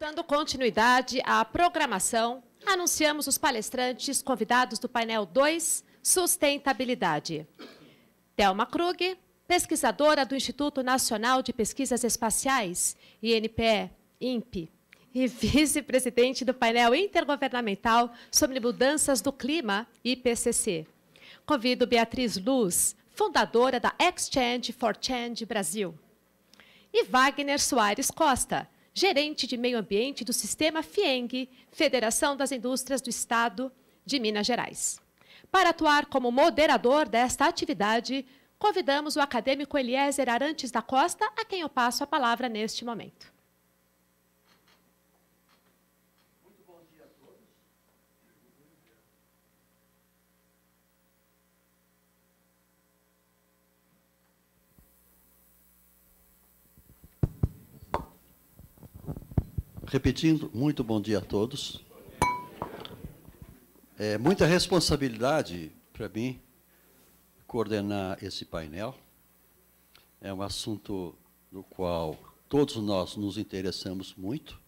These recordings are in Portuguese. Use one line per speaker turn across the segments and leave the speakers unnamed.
Dando continuidade à programação, anunciamos os palestrantes convidados do painel 2, Sustentabilidade. Thelma Krug, pesquisadora do Instituto Nacional de Pesquisas Espaciais, INPE, e vice-presidente do painel intergovernamental sobre mudanças do clima, IPCC. Convido Beatriz Luz, fundadora da Exchange for Change Brasil. E Wagner Soares Costa, gerente de meio ambiente do Sistema FIENG, Federação das Indústrias do Estado de Minas Gerais. Para atuar como moderador desta atividade, convidamos o acadêmico Eliezer Arantes da Costa, a quem eu passo a palavra neste momento.
Muito bom dia a todos. Repetindo, muito bom dia a todos. É muita responsabilidade para mim coordenar esse painel. É um assunto no qual todos nós nos interessamos muito.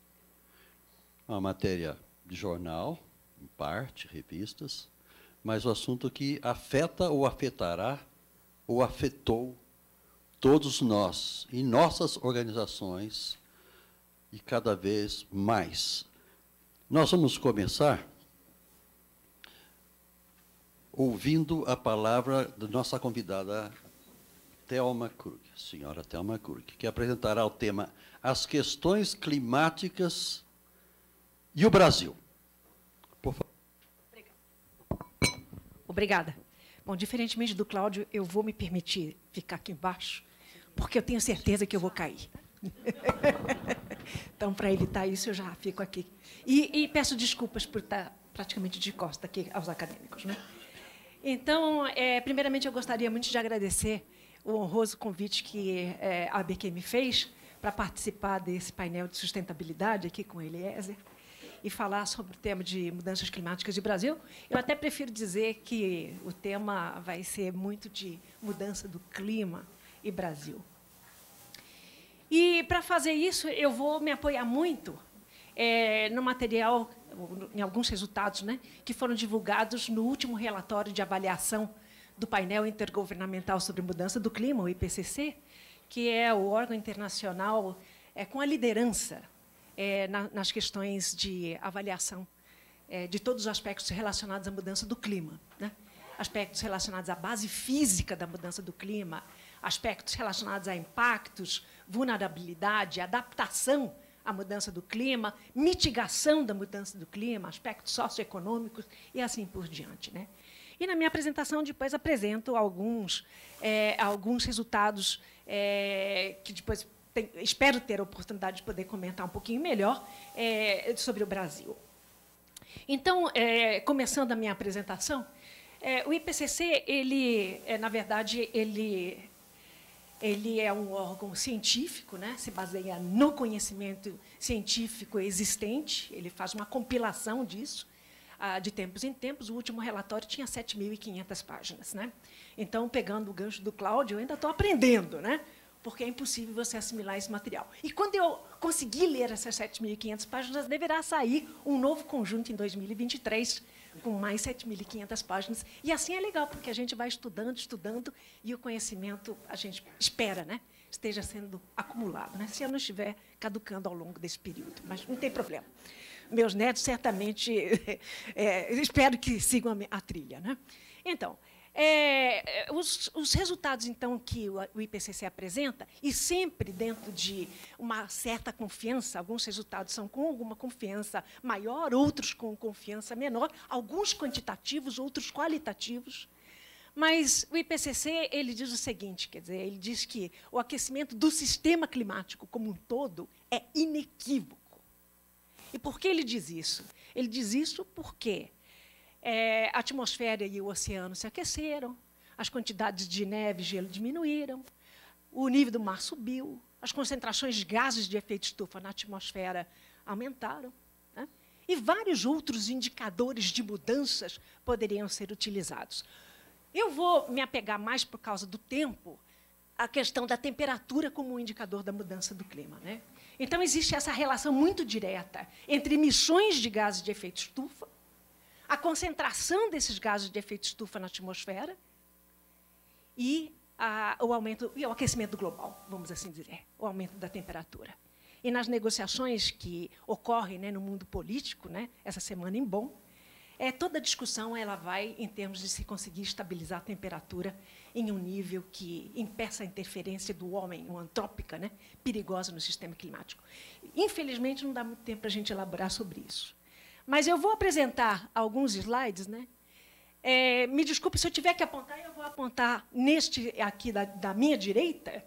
É uma matéria de jornal, em parte, revistas, mas o assunto que afeta ou afetará ou afetou todos nós e nossas organizações e cada vez mais. Nós vamos começar ouvindo a palavra da nossa convidada Thelma Krug, senhora Thelma Krug, que apresentará o tema As Questões Climáticas e o Brasil. Por favor.
Obrigada. Bom, diferentemente do Cláudio, eu vou me permitir ficar aqui embaixo, porque eu tenho certeza que eu vou cair. Então, para evitar isso, eu já fico aqui. E peço desculpas por estar praticamente de costa aqui aos acadêmicos, né? Então, primeiramente, eu gostaria muito de agradecer o honroso convite que a ABQ me fez para participar desse painel de sustentabilidade aqui com o Eliezer e falar sobre o tema de mudanças climáticas de Brasil. Eu até prefiro dizer que o tema vai ser muito de mudança do clima e Brasil. E, para fazer isso, eu vou me apoiar muito no material, em alguns resultados, né, que foram divulgados no último relatório de avaliação do painel intergovernamental sobre mudança do clima, o IPCC, que é o órgão internacional com a liderança nas questões de avaliação de todos os aspectos relacionados à mudança do clima, né? Aspectos relacionados à base física da mudança do clima, aspectos relacionados a impactos, vulnerabilidade, adaptação à mudança do clima, mitigação da mudança do clima, aspectos socioeconômicos e assim por diante, né? E, na minha apresentação, depois apresento alguns resultados que depois espero ter a oportunidade de poder comentar um pouquinho melhor sobre o Brasil. Então, começando a minha apresentação, o IPCC, na verdade, ele é um órgão científico, né? Se baseia no conhecimento científico existente, ele faz uma compilação disso, de tempos em tempos. O último relatório tinha 7.500 páginas, né? Então, pegando o gancho do Cláudio, eu ainda estou aprendendo, né? Porque é impossível você assimilar esse material. E, quando eu conseguir ler essas 7.500 páginas, deverá sair um novo conjunto em 2023, com mais 7.500 páginas. E assim é legal, porque a gente vai estudando, e o conhecimento, a gente espera, né, esteja sendo acumulado, né, se eu não estiver caducando ao longo desse período. Mas não tem problema. Meus netos, certamente, espero que sigam a trilha, né? Então, os resultados, então, que o IPCC apresenta, e sempre dentro de uma certa confiança, alguns resultados são com alguma confiança maior, outros com confiança menor, alguns quantitativos, outros qualitativos. Mas o IPCC, ele diz o seguinte, quer dizer, ele diz que o aquecimento do sistema climático como um todo é inequívoco. E por que ele diz isso? Ele diz isso porque a atmosfera e o oceano se aqueceram, as quantidades de neve e gelo diminuíram, o nível do mar subiu, as concentrações de gases de efeito estufa na atmosfera aumentaram, né? E vários outros indicadores de mudanças poderiam ser utilizados. Eu vou me apegar mais, por causa do tempo, à questão da temperatura como um indicador da mudança do clima, né? Então, existe essa relação muito direta entre emissões de gases de efeito estufa, a concentração desses gases de efeito estufa na atmosfera e o aumento e o aquecimento global, vamos assim dizer, o aumento da temperatura. E nas negociações que ocorrem, né, no mundo político, né, essa semana em Bonn, toda a discussão ela vai em termos de se conseguir estabilizar a temperatura em um nível que impeça a interferência do homem, uma antrópica, né, perigosa no sistema climático. Infelizmente, não dá muito tempo para a gente elaborar sobre isso. Mas eu vou apresentar alguns slides, né? Me desculpe se eu tiver que apontar, eu vou apontar neste aqui da minha direita.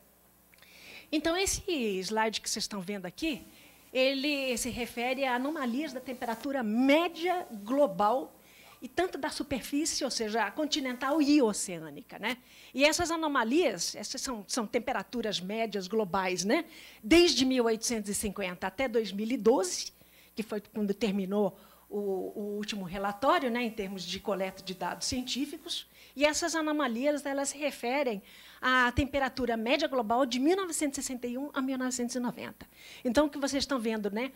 Então, esse slide que vocês estão vendo aqui, ele se refere a anomalias da temperatura média global, e tanto da superfície, ou seja, continental e oceânica, né? E essas anomalias, essas são temperaturas médias globais, né? Desde 1850 até 2012, que foi quando terminou o último relatório, né, em termos de coleta de dados científicos. E essas anomalias elas se referem à temperatura média global de 1961 a 1990. Então, o que vocês estão vendo, né,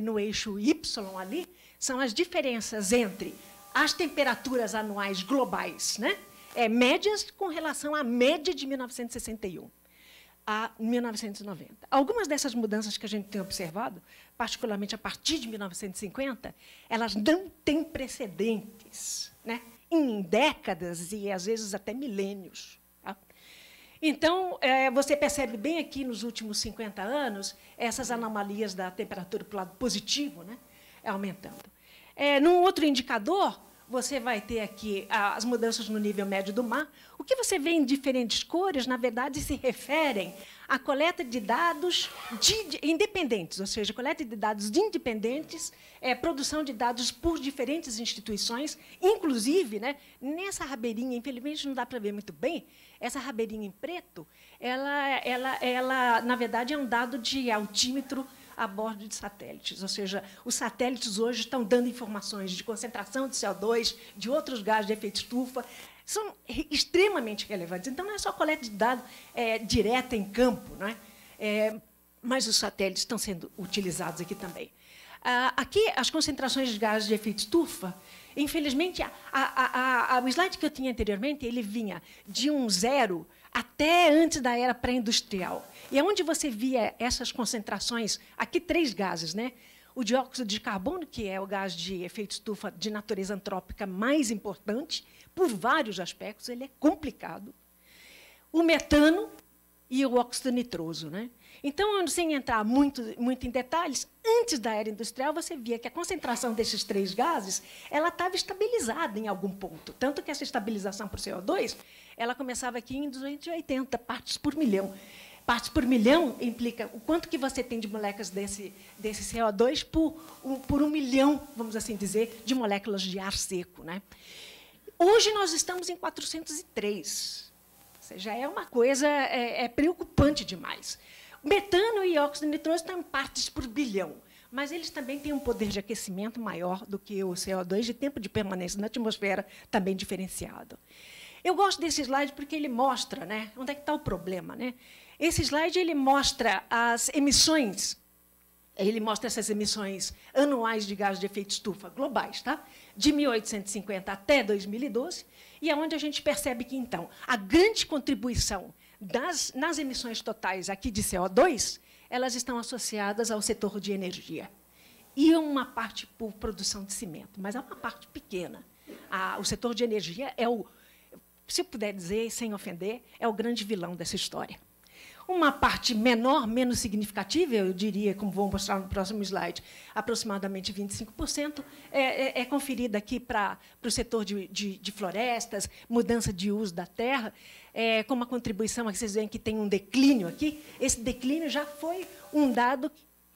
no eixo Y ali, são as diferenças entre as temperaturas anuais globais, né, médias com relação à média de 1961 a 1990. Algumas dessas mudanças que a gente tem observado, particularmente a partir de 1950, elas não têm precedentes, né, em décadas e, às vezes, até milênios. Tá? Então, você percebe bem aqui, nos últimos 50 anos, essas anomalias da temperatura para o lado positivo, né, aumentando. Num outro indicador, você vai ter aqui as mudanças no nível médio do mar. O que você vê em diferentes cores, na verdade, se referem à coleta de dados independentes, ou seja, coleta de dados independentes, produção de dados por diferentes instituições, inclusive, né, nessa rabeirinha, infelizmente não dá para ver muito bem, essa rabeirinha em preto, ela na verdade, é um dado de altímetro a bordo de satélites, ou seja, os satélites hoje estão dando informações de concentração de CO2, de outros gases de efeito estufa, são extremamente relevantes. Então, não é só coleta de dados direta em campo, não é? Mas os satélites estão sendo utilizados aqui também. Aqui, as concentrações de gases de efeito estufa, infelizmente, o slide que eu tinha anteriormente, ele vinha de um zero até antes da era pré-industrial. E onde você via essas concentrações, aqui 3 gases, né? O dióxido de carbono, que é o gás de efeito estufa de natureza antrópica mais importante, por vários aspectos, ele é complicado. O metano e o óxido nitroso, né? Então, sem entrar muito em detalhes, antes da era industrial, você via que a concentração desses 3 gases ela estava estabilizada em algum ponto. Tanto que essa estabilização para o CO2 ela começava aqui em 280 partes por milhão. Partes por milhão implica o quanto que você tem de moléculas desse CO2 por 1 milhão, vamos assim dizer, de moléculas de ar seco, né? Hoje, nós estamos em 403. Ou seja, é uma coisa preocupante demais. Metano e óxido nitroso estão em partes por bilhão, mas eles também têm um poder de aquecimento maior do que o CO2, de tempo de permanência na atmosfera também diferenciado. Eu gosto desse slide porque ele mostra, né, onde é que está o problema, né? Esse slide ele mostra as emissões, ele mostra essas emissões anuais de gás de efeito estufa globais, tá? De 1850 até 2012, e é onde a gente percebe que, então, a grande contribuição nas emissões totais aqui de CO2, elas estão associadas ao setor de energia. E uma parte por produção de cimento, mas é uma parte pequena. O setor de energia se eu puder dizer, sem ofender, é o grande vilão dessa história. Uma parte menor, menos significativa, eu diria, como vou mostrar no próximo slide, aproximadamente 25%, é conferida aqui para o setor de florestas, mudança de uso da terra, com uma contribuição, aqui vocês veem que tem um declínio aqui. Esse declínio já foi um dado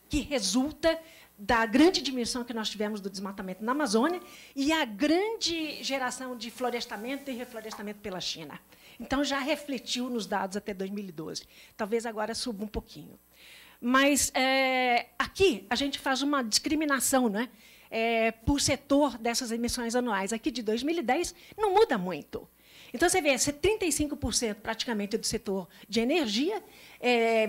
que resulta da grande diminuição que nós tivemos do desmatamento na Amazônia e a grande geração de florestamento e reflorestamento pela China. Então, já refletiu nos dados até 2012. Talvez agora suba um pouquinho. Mas, aqui, a gente faz uma discriminação, né, por setor dessas emissões anuais. Aqui, de 2010, não muda muito. Então, você vê, 35% praticamente do setor de energia,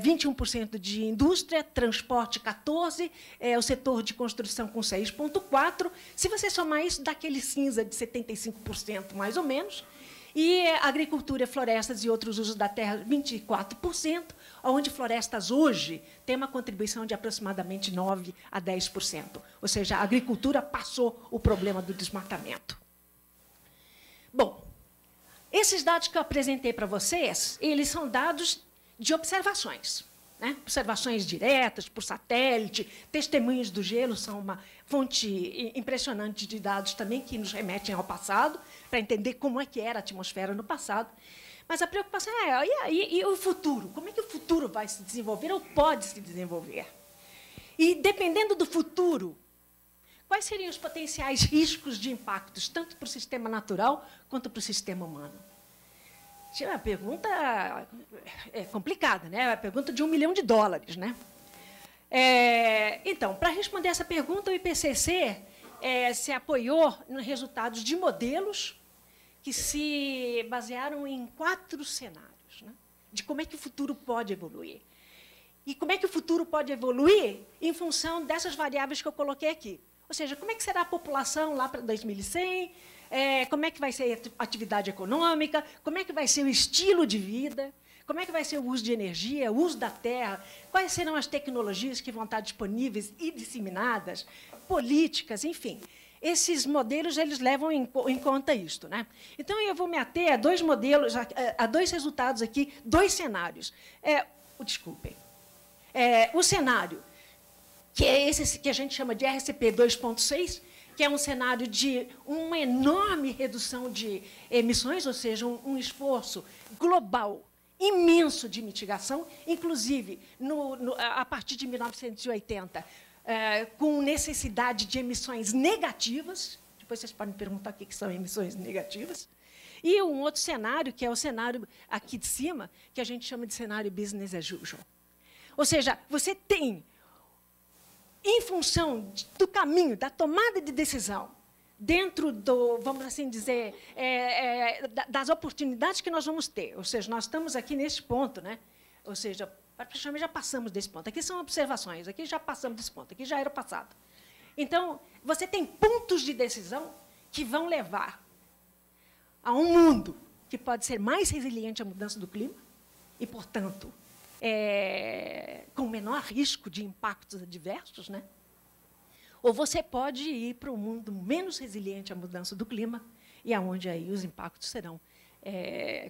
21% de indústria, transporte 14%, o setor de construção com 6,4%. Se você somar isso, dá aquele cinza de 75%, mais ou menos. E agricultura, florestas e outros usos da terra, 24%, onde florestas hoje têm uma contribuição de aproximadamente 9% a 10%. Ou seja, a agricultura passou o problema do desmatamento. Bom, esses dados que eu apresentei para vocês, eles são dados de observações, né? Observações diretas, por satélite, testemunhos do gelo são uma fonte impressionante de dados também que nos remetem ao passado, para entender como é que era a atmosfera no passado. Mas a preocupação é, e o futuro? Como é que o futuro vai se desenvolver ou pode se desenvolver? E, dependendo do futuro, quais seriam os potenciais riscos de impactos, tanto para o sistema natural quanto para o sistema humano? É uma pergunta complicada, né? É uma pergunta de $1 milhão, né? Então, para responder essa pergunta, o IPCC se apoiou nos resultados de modelos que se basearam em 4 cenários, né, de como é que o futuro pode evoluir. E como é que o futuro pode evoluir em função dessas variáveis que eu coloquei aqui. Ou seja, como é que será a população lá para 2100, como é que vai ser a atividade econômica, como é que vai ser o estilo de vida, como é que vai ser o uso de energia, o uso da terra, quais serão as tecnologias que vão estar disponíveis e disseminadas, políticas, enfim. Esses modelos eles levam em conta isto, né? Então, eu vou me ater a 2 modelos, a 2 resultados aqui, 2 cenários. Desculpem. O cenário, que é esse que a gente chama de RCP 2.6, que é um cenário de uma enorme redução de emissões, ou seja, um esforço global imenso de mitigação, inclusive a partir de 1980, com necessidade de emissões negativas. Depois vocês podem me perguntar o que são emissões negativas. E um outro cenário, que é o cenário aqui de cima, que a gente chama de cenário business as usual. Ou seja, você tem, em função do caminho, da tomada de decisão, dentro do, vamos assim dizer, das oportunidades que nós vamos ter. Ou seja, nós estamos aqui nesse ponto, né? Ou seja, praticamente já passamos desse ponto. Aqui são observações, aqui já passamos desse ponto, aqui já era o passado. Então, você tem pontos de decisão que vão levar a um mundo que pode ser mais resiliente à mudança do clima e, portanto, com menor risco de impactos adversos, né? Ou você pode ir para um mundo menos resiliente à mudança do clima e aonde aí os impactos serão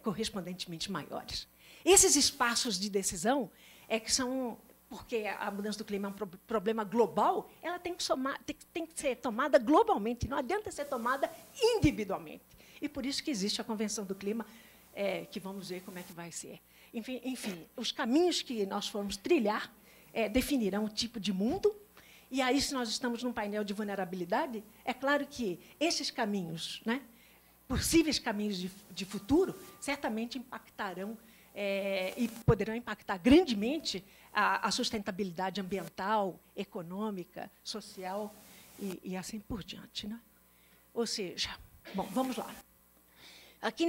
correspondentemente maiores. Esses espaços de decisão que são, porque a mudança do clima é um problema global, ela tem que ser tomada globalmente, não adianta ser tomada individualmente. E por isso que existe a Convenção do Clima, que vamos ver como é que vai ser. Enfim, os caminhos que nós formos trilhar definirão o tipo de mundo. E aí, se nós estamos num painel de vulnerabilidade, é claro que esses caminhos, né, possíveis caminhos de futuro, certamente impactarão e poderão impactar grandemente a sustentabilidade ambiental, econômica, social e assim por diante, né? Ou seja, bom, vamos lá. Aqui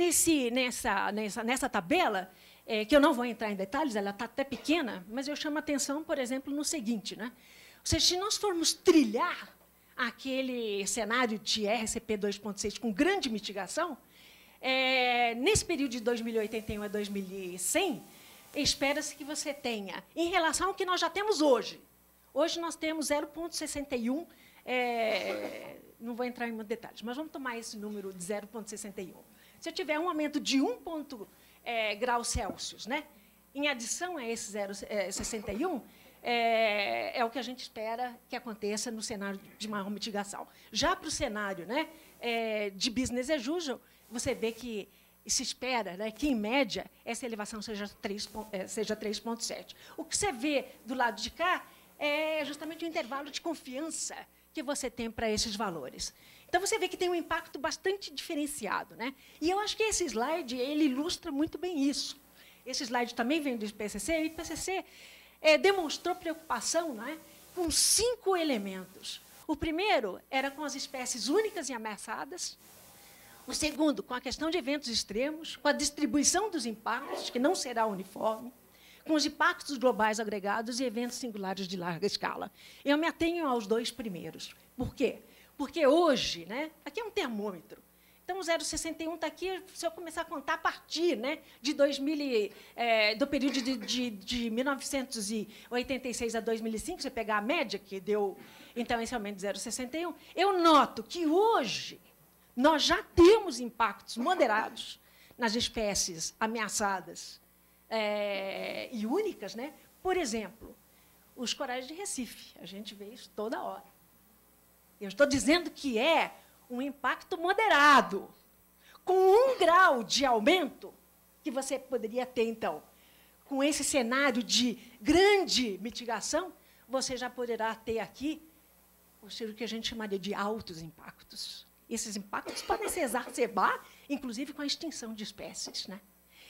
nessa tabela, que eu não vou entrar em detalhes, ela está até pequena, mas eu chamo a atenção, por exemplo, no seguinte, né? Ou seja, se nós formos trilhar aquele cenário de RCP 2.6 com grande mitigação, nesse período de 2081 a 2100, espera-se que você tenha, em relação ao que nós já temos hoje. Hoje nós temos 0,61, não vou entrar em detalhes, mas vamos tomar esse número de 0,61. Se eu tiver um aumento de 1 graus Celsius, né, em adição a esse 0,61, é o que a gente espera que aconteça no cenário de maior mitigação. Já para o cenário, né, de business as usual, você vê que se espera, né, que, em média, essa elevação seja 3,7. O que você vê do lado de cá é justamente o intervalo de confiança que você tem para esses valores. Então, você vê que tem um impacto bastante diferenciado, né? E eu acho que esse slide ele ilustra muito bem isso. Esse slide também vem do IPCC, e o IPCC demonstrou preocupação, né, com 5 elementos. O primeiro era com as espécies únicas e ameaçadas. O segundo, com a questão de eventos extremos, com a distribuição dos impactos, que não será uniforme, com os impactos globais agregados e eventos singulares de larga escala. Eu me atenho aos dois primeiros. Por quê? Porque hoje, né, aqui é um termômetro. Então, o 0,61 está aqui, se eu começar a contar a partir, né, de 2000, do período de 1986 a 2005, você pegar a média, que deu, então, esse aumento de 0,61, eu noto que, hoje, nós já temos impactos moderados nas espécies ameaçadas e únicas, né? Por exemplo, os corais de Recife. A gente vê isso toda hora. Eu estou dizendo que é um impacto moderado, com 1 grau de aumento que você poderia ter, então. Com esse cenário de grande mitigação, você já poderá ter aqui o que a gente chamaria de altos impactos. Esses impactos podem se exacerbar, inclusive, com a extinção de espécies, né?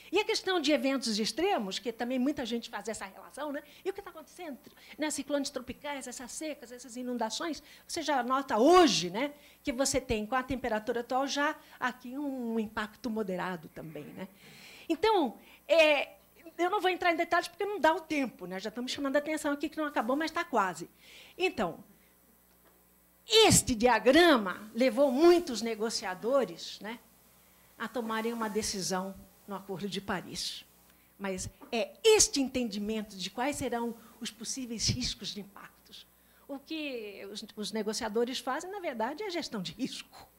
E a questão de eventos extremos, que também muita gente faz essa relação, né? E o que está acontecendo? Né? Ciclones tropicais, essas secas, essas inundações, você já nota hoje, né, que você tem, com a temperatura atual, já aqui um impacto moderado também, né? Então, eu não vou entrar em detalhes porque não dá o tempo, né? Já estamos chamando a atenção aqui que não acabou, mas está quase. Então, este diagrama levou muitos negociadores, né, a tomarem uma decisão no Acordo de Paris. Mas é este entendimento de quais serão os possíveis riscos de impactos. O que os negociadores fazem, na verdade, é gestão de risco.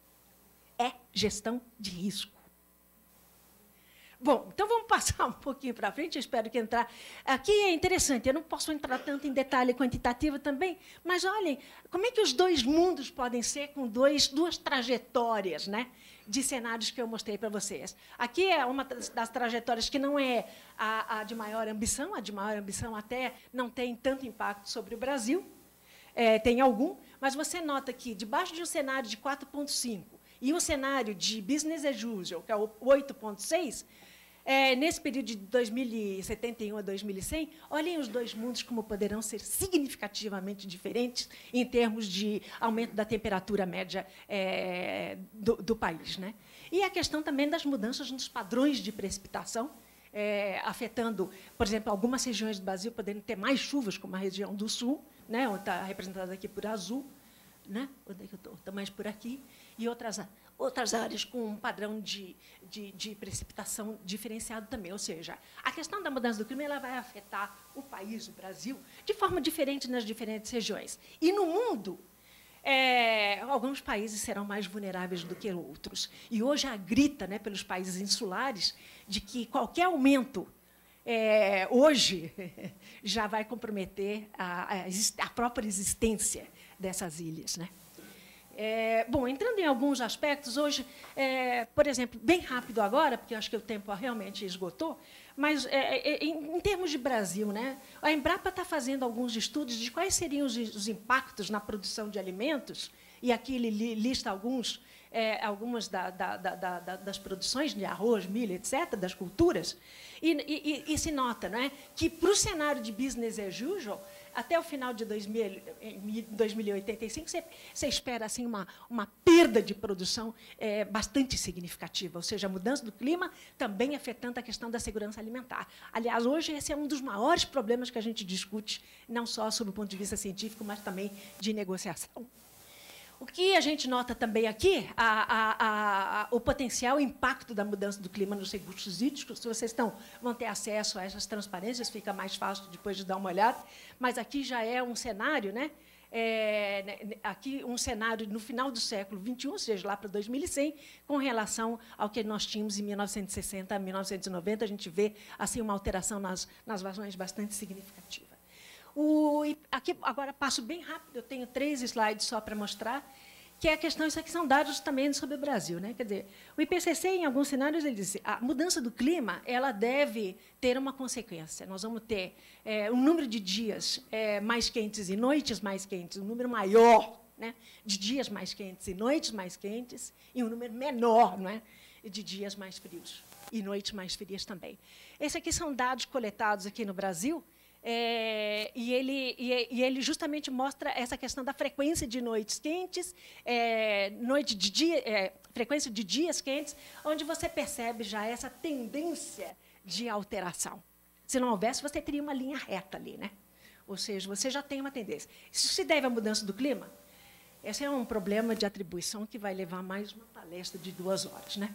É gestão de risco. Bom, então vamos passar um pouquinho para frente, eu espero que entrar. Aqui é interessante, eu não posso entrar tanto em detalhe quantitativo também, mas olhem, como é que os dois mundos podem ser com duas trajetórias, né, de cenários que eu mostrei para vocês. Aqui é uma das trajetórias que não é a de maior ambição, a de maior ambição até não tem tanto impacto sobre o Brasil, tem algum, mas você nota que, debaixo de um cenário de 4,5 e um cenário de business as usual, que é o 8,6, nesse período de 2071 a 2100, olhem os dois mundos como poderão ser significativamente diferentes em termos de aumento da temperatura média do país, né? E a questão também das mudanças nos padrões de precipitação, afetando, por exemplo, algumas regiões do Brasil podendo ter mais chuvas, como a região do Sul, né, onde está representada aqui por azul, né? Onde é que eu estou? Estou mais por aqui, e outras áreas com um padrão de precipitação diferenciado também. Ou seja, a questão da mudança do clima ela vai afetar o país, o Brasil, de forma diferente nas diferentes regiões. E, no mundo, alguns países serão mais vulneráveis do que outros. E hoje há grita, né, pelos países insulares de que qualquer aumento hoje já vai comprometer a própria existência dessas ilhas, né? Bom, entrando em alguns aspectos, hoje, por exemplo, bem rápido agora, porque eu acho que o tempo realmente esgotou, mas, em termos de Brasil, né, a Embrapa está fazendo alguns estudos de quais seriam os impactos na produção de alimentos, e aqui ele lista algumas das produções de arroz, milho, etc., das culturas, e se nota, não é, que, para o cenário de business as usual, até o final de 2085, você espera assim, uma perda de produção bastante significativa, ou seja, a mudança do clima também afetando a questão da segurança alimentar. Aliás, hoje, esse é um dos maiores problemas que a gente discute, não só sob o ponto de vista científico, mas também de negociação. O que a gente nota também aqui, o potencial impacto da mudança do clima nos recursos hídricos. Se vocês vão ter acesso a essas transparências, fica mais fácil depois de dar uma olhada. Mas aqui já é um cenário, né? Aqui um cenário no final do século XXI, ou seja, lá para 2100, com relação ao que nós tínhamos em 1960 a 1990. A gente vê assim, uma alteração nas vazões bastante significativa. Aqui, agora, passo bem rápido, eu tenho 3 slides só para mostrar, que é a questão, isso aqui são dados também sobre o Brasil, né? Quer dizer, o IPCC, em alguns cenários, ele diz a mudança do clima ela deve ter uma consequência. Nós vamos ter um número de dias mais quentes e noites mais quentes, um número maior, né, de dias mais quentes e noites mais quentes, e um número menor, não é, de dias mais frios e noites mais frias também. Esses aqui são dados coletados aqui no Brasil, E ele justamente mostra essa questão da frequência de noites quentes, frequência de dias quentes, onde você percebe já essa tendência de alteração. Se não houvesse, você teria uma linha reta ali, né? Ou seja, você já tem uma tendência. Isso se deve à mudança do clima? Esse é um problema de atribuição que vai levar mais uma palestra de 2 horas, né?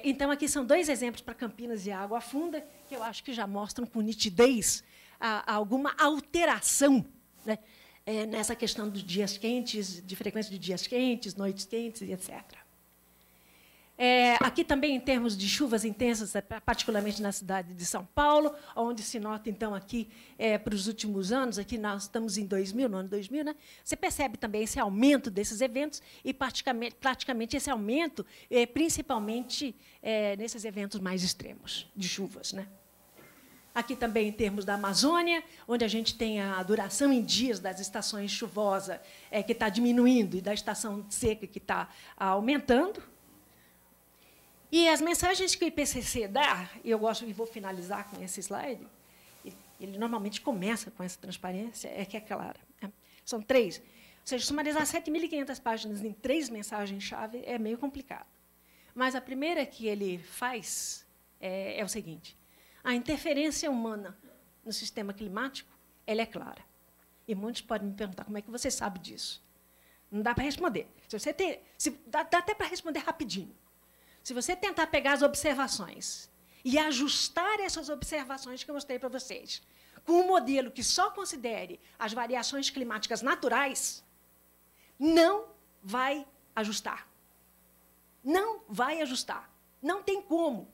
Então, aqui são 2 exemplos para Campinas e Água Funda, que eu acho que já mostram com nitidez alguma alteração, né, nessa questão dos dias quentes, de frequência de dias quentes, noites quentes, e etc. Aqui também, em termos de chuvas intensas, particularmente na cidade de São Paulo, onde se nota, então, aqui, para os últimos anos, aqui nós estamos em 2000, no ano 2000, né, você percebe também esse aumento desses eventos e, praticamente esse aumento, principalmente nesses eventos mais extremos de chuvas, né? Aqui também, em termos da Amazônia, onde a gente tem a duração em dias das estações chuvosas, que está diminuindo, e da estação seca, que está aumentando. E as mensagens que o IPCC dá, e eu gosto, e vou finalizar com esse slide, ele normalmente começa com essa transparência, que é clara, né? São 3. Ou seja, sumarizar 7.500 páginas em 3 mensagens-chave é meio complicado. Mas a primeira que ele faz é o seguinte: a interferência humana no sistema climático, ela é clara. E muitos podem me perguntar, como é que você sabe disso? Não dá para responder. Dá até para responder rapidinho. Se você tentar pegar as observações e ajustar essas observações que eu mostrei para vocês com um modelo que só considere as variações climáticas naturais, não vai ajustar. Não vai ajustar. Não tem como.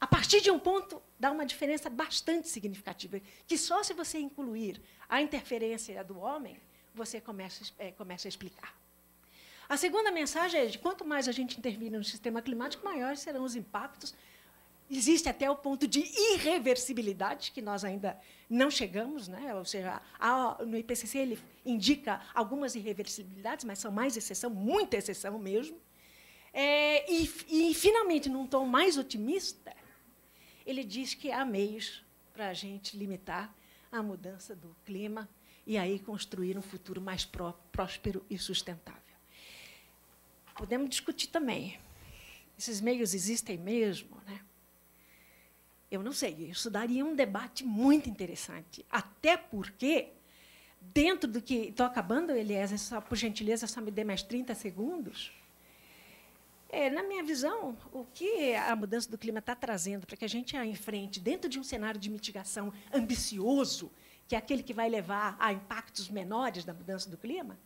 A partir de um ponto, dá uma diferença bastante significativa, que só se você incluir a interferência do homem, você começa a explicar. A segunda mensagem é de quanto mais a gente intervir no sistema climático, maiores serão os impactos. Existe até o ponto de irreversibilidade, que nós ainda não chegamos, né? Ou seja, no IPCC ele indica algumas irreversibilidades, mas são mais exceção, muita exceção mesmo. E, finalmente, num tom mais otimista, ele diz que há meios para a gente limitar a mudança do clima e aí construir um futuro mais próspero e sustentável. Podemos discutir também. Esses meios existem mesmo, né? Eu não sei, isso daria um debate muito interessante, até porque, dentro do que... Estou acabando, Eliezer, só, por gentileza, só me dê mais 30 segundos. Na minha visão, o que a mudança do clima está trazendo para que a gente enfrente, dentro de um cenário de mitigação ambicioso, que é aquele que vai levar a impactos menores da mudança do clima,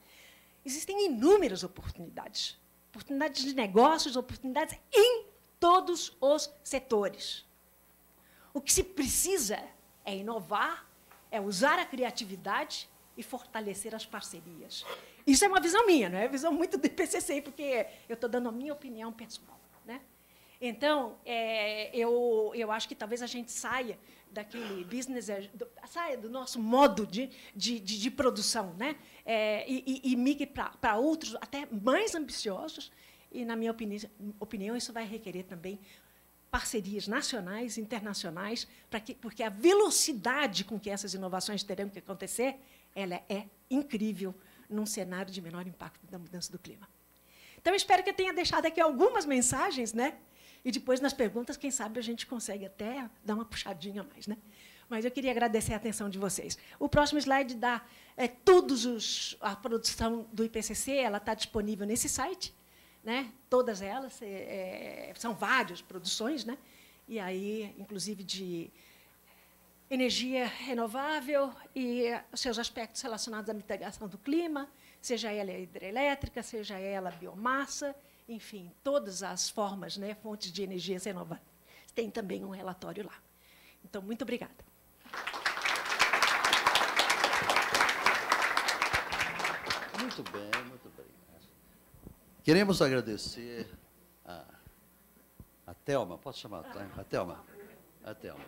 existem inúmeras oportunidades. Oportunidades de negócios, oportunidades em todos os setores. O que se precisa é inovar, é usar a criatividade e fortalecer as parcerias. Isso é uma visão minha, não é visão muito do IPCC, porque eu estou dando a minha opinião pessoal, né? Então, eu acho que talvez a gente saia daquele business, saia do nosso modo de produção, né? E migre para outros, até mais ambiciosos, e, na minha opinião, isso vai requerer também parcerias nacionais e internacionais, porque a velocidade com que essas inovações terão que acontecer, ela é incrível num cenário de menor impacto da mudança do clima. Então, espero que eu tenha deixado aqui algumas mensagens, né? E depois, nas perguntas, quem sabe a gente consegue até dar uma puxadinha a mais, né? Mas eu queria agradecer a atenção de vocês. O próximo slide dá a produção do IPCC, ela está disponível nesse site, né? Todas elas, são várias produções, né? E aí, inclusive, de energia renovável e os seus aspectos relacionados à mitigação do clima, seja ela hidrelétrica, seja ela biomassa, enfim, todas as formas, né, fontes de energias renováveis. Tem também um relatório lá. Então, muito obrigada.
Muito bem, muito bem. Queremos agradecer a Thelma, posso chamar a Thelma? A Thelma.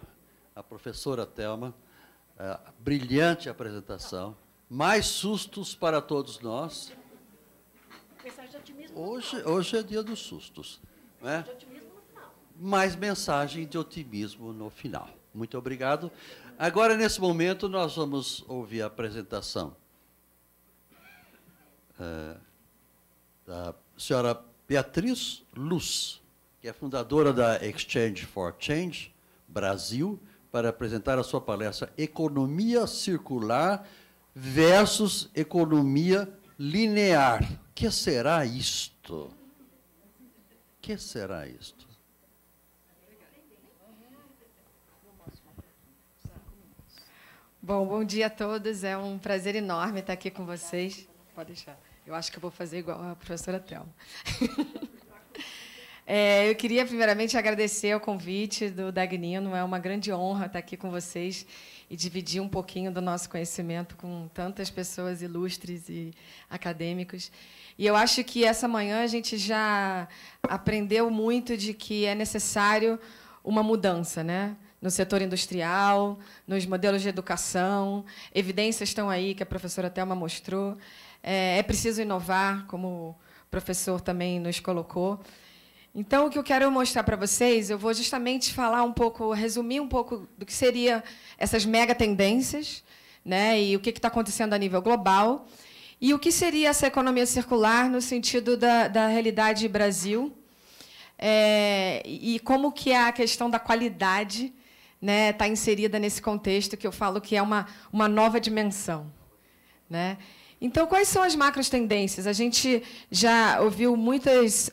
A professora Thelma, brilhante apresentação, mais sustos para todos nós.
Mensagem de otimismo
Hoje é dia dos sustos, né?
de otimismo no final.
Mais mensagem de otimismo no final. Muito obrigado. Agora, nesse momento, nós vamos ouvir a apresentação da senhora Beatriz Luz, que é fundadora da Exchange for Change Brasil, para apresentar a sua palestra Economia Circular versus Economia Linear. O que será isto? O que será isto?
Bom dia a todos. É um prazer enorme estar aqui com vocês. Pode deixar. Eu acho que eu vou fazer igual a professora Thelma. Eu queria, primeiramente, agradecer o convite do Dagnino. É uma grande honra estar aqui com vocês e dividir um pouquinho do nosso conhecimento com tantas pessoas ilustres e acadêmicos. E eu acho que essa manhã a gente já aprendeu muito de que é necessário uma mudança, né? No setor industrial, nos modelos de educação. Evidências estão aí que a professora Thelma mostrou. É preciso inovar, como o professor também nos colocou. Então, o que eu quero mostrar para vocês, eu vou justamente falar um pouco, resumir um pouco do que seriam essas mega tendências, né, e o que está acontecendo a nível global, e o que seria essa economia circular no sentido da realidade Brasil, e como que a questão da qualidade, né, está inserida nesse contexto que eu falo que é uma nova dimensão, né? Então, quais são as macros tendências? A gente já ouviu muitas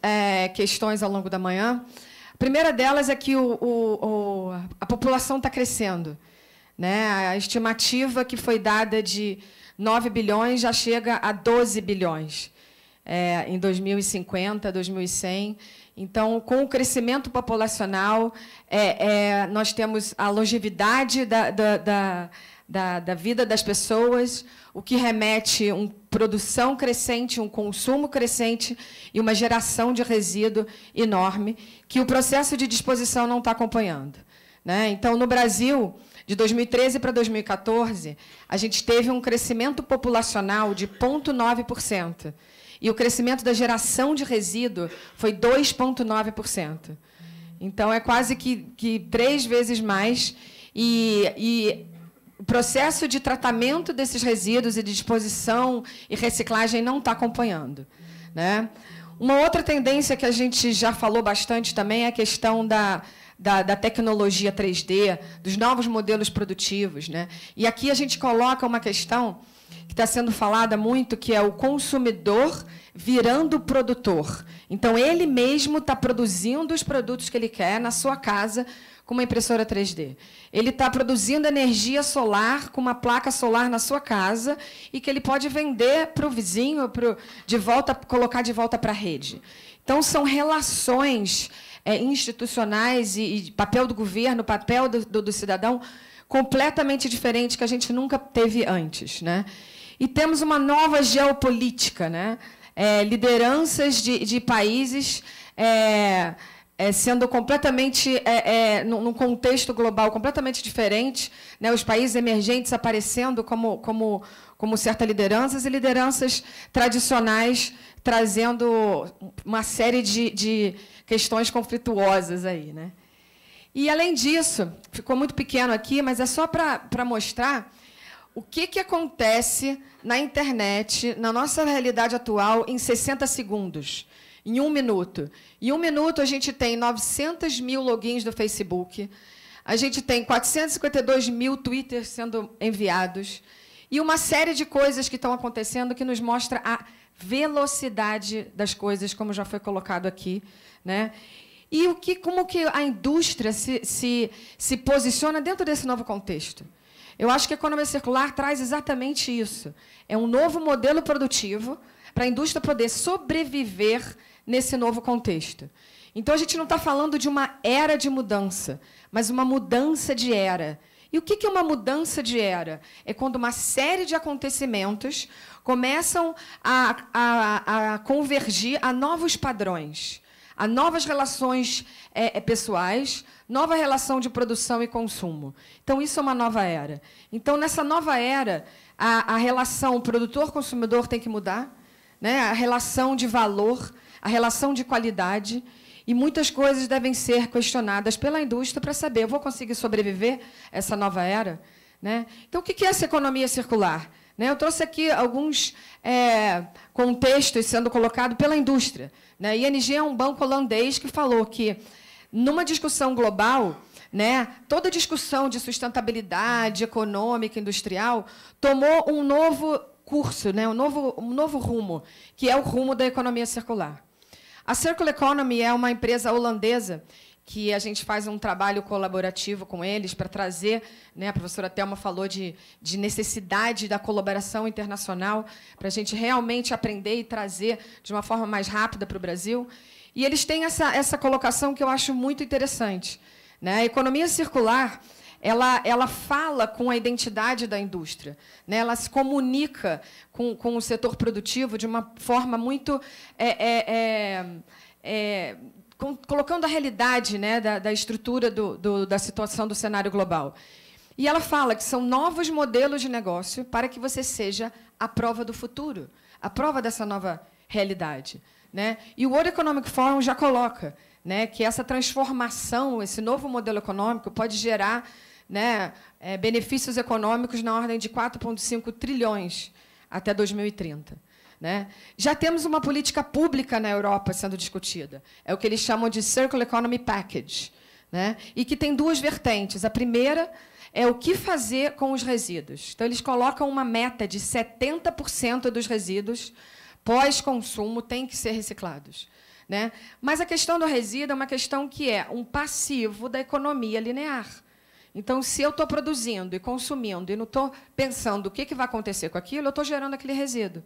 questões ao longo da manhã. A primeira delas é que a população está crescendo, né? A estimativa que foi dada de 9 bilhões já chega a 12 bilhões em 2050, 2100. Então, com o crescimento populacional, nós temos a longevidade da vida das pessoas, o que remete a uma produção crescente, um consumo crescente e uma geração de resíduo enorme, que o processo de disposição não está acompanhando, né? Então, no Brasil, de 2013 para 2014, a gente teve um crescimento populacional de 0,9%, e o crescimento da geração de resíduo foi 2,9%. Então, é quase que 3 vezes mais, e o processo de tratamento desses resíduos e de disposição e reciclagem não está acompanhando, né? Uma outra tendência que a gente já falou bastante também é a questão da tecnologia 3D, dos novos modelos produtivos, né? E aqui a gente coloca uma questão que está sendo falada muito, que é o consumidor virando produtor. Então, ele mesmo está produzindo os produtos que ele quer na sua casa, com uma impressora 3D. Ele está produzindo energia solar com uma placa solar na sua casa e que ele pode vender para o vizinho, colocar de volta para a rede. Então, são relações institucionais e papel do governo, papel do cidadão, completamente diferente que a gente nunca teve antes, né? E temos uma nova geopolítica, né? Lideranças de países sendo completamente, num contexto global completamente diferente, né? Os países emergentes aparecendo como certas lideranças e lideranças tradicionais trazendo uma série de questões conflituosas aí, né? E, além disso, ficou muito pequeno aqui, mas é só para mostrar o que acontece na internet, na nossa realidade atual, em 60 segundos. Em 1 minuto. Em 1 minuto, a gente tem 900 mil logins do Facebook, a gente tem 452 mil Twitters sendo enviados, e uma série de coisas que estão acontecendo que nos mostra a velocidade das coisas, como já foi colocado aqui, né? E como que a indústria se posiciona dentro desse novo contexto. Eu acho que a economia circular traz exatamente isso. É um novo modelo produtivo para a indústria poder sobreviver nesse novo contexto. Então, a gente não está falando de uma era de mudança, mas uma mudança de era. E o que é uma mudança de era? É quando uma série de acontecimentos começam a convergir a novos padrões, a novas relações pessoais, nova relação de produção e consumo. Então, isso é uma nova era. Então, nessa nova era, a relação produtor-consumidor tem que mudar, né? A relação de valor, a relação de qualidade. E muitas coisas devem ser questionadas pela indústria para saber, eu vou conseguir sobreviver a essa nova era? Né? Então, o que é essa economia circular? Né? Eu trouxe aqui alguns contextos sendo colocados pela indústria. Né? ING é um banco holandês que falou que, numa discussão global, né, toda discussão de sustentabilidade econômica, industrial, tomou um novo curso, né, um novo rumo, que é o rumo da economia circular. A Circular Economy é uma empresa holandesa que a gente faz um trabalho colaborativo com eles para trazer, né, a professora Thelma falou de necessidade da colaboração internacional, para a gente realmente aprender e trazer de uma forma mais rápida para o Brasil. E eles têm essa colocação que eu acho muito interessante. Né? A economia circular, ela fala com a identidade da indústria, né? Ela se comunica com o setor produtivo de uma forma muito... colocando a realidade, né, da estrutura da situação do cenário global. E ela fala que são novos modelos de negócio para que você seja a prova do futuro, a prova dessa nova realidade. Né? E o World Economic Forum já coloca, né, que essa transformação, esse novo modelo econômico, pode gerar, né, benefícios econômicos na ordem de 4,5 trilhões até 2030. Né? Já temos uma política pública na Europa sendo discutida. É o que eles chamam de Circular Economy Package. Né? E que tem duas vertentes. A primeira é o que fazer com os resíduos. Então, eles colocam uma meta de 70% dos resíduos pós-consumo têm que ser reciclados. Né? Mas a questão do resíduo é uma questão que é um passivo da economia linear. Então, se eu estou produzindo e consumindo e não estou pensando o que vai acontecer com aquilo, eu estou gerando aquele resíduo.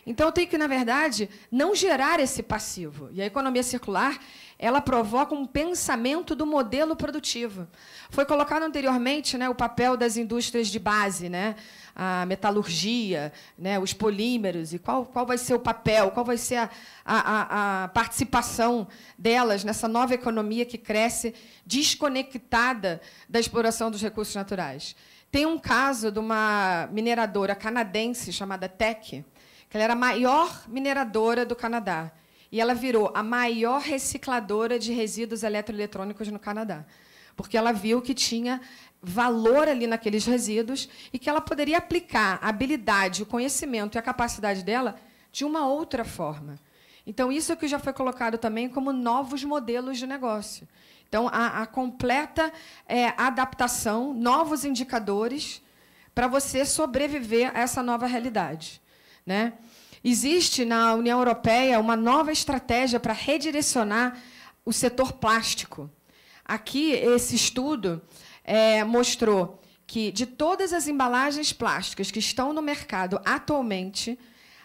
Então, eu tenho que, na verdade, não gerar esse passivo. E a economia circular, ela provoca um pensamento do modelo produtivo. Foi colocado anteriormente, né, o papel das indústrias de base, né, a metalurgia, né, os polímeros, e qual vai ser o papel, qual vai ser a participação delas nessa nova economia que cresce desconectada da exploração dos recursos naturais. Tem um caso de uma mineradora canadense chamada Teck, que ela era a maior mineradora do Canadá. E ela virou a maior recicladora de resíduos eletroeletrônicos no Canadá. Porque ela viu que tinha valor ali naqueles resíduos e que ela poderia aplicar a habilidade, o conhecimento e a capacidade dela de uma outra forma. Então, isso é que já foi colocado também como novos modelos de negócio. Então, a completa adaptação, novos indicadores para você sobreviver a essa nova realidade. Né? Existe, na União Europeia, uma nova estratégia para redirecionar o setor plástico. Aqui, esse estudo mostrou que, de todas as embalagens plásticas que estão no mercado atualmente,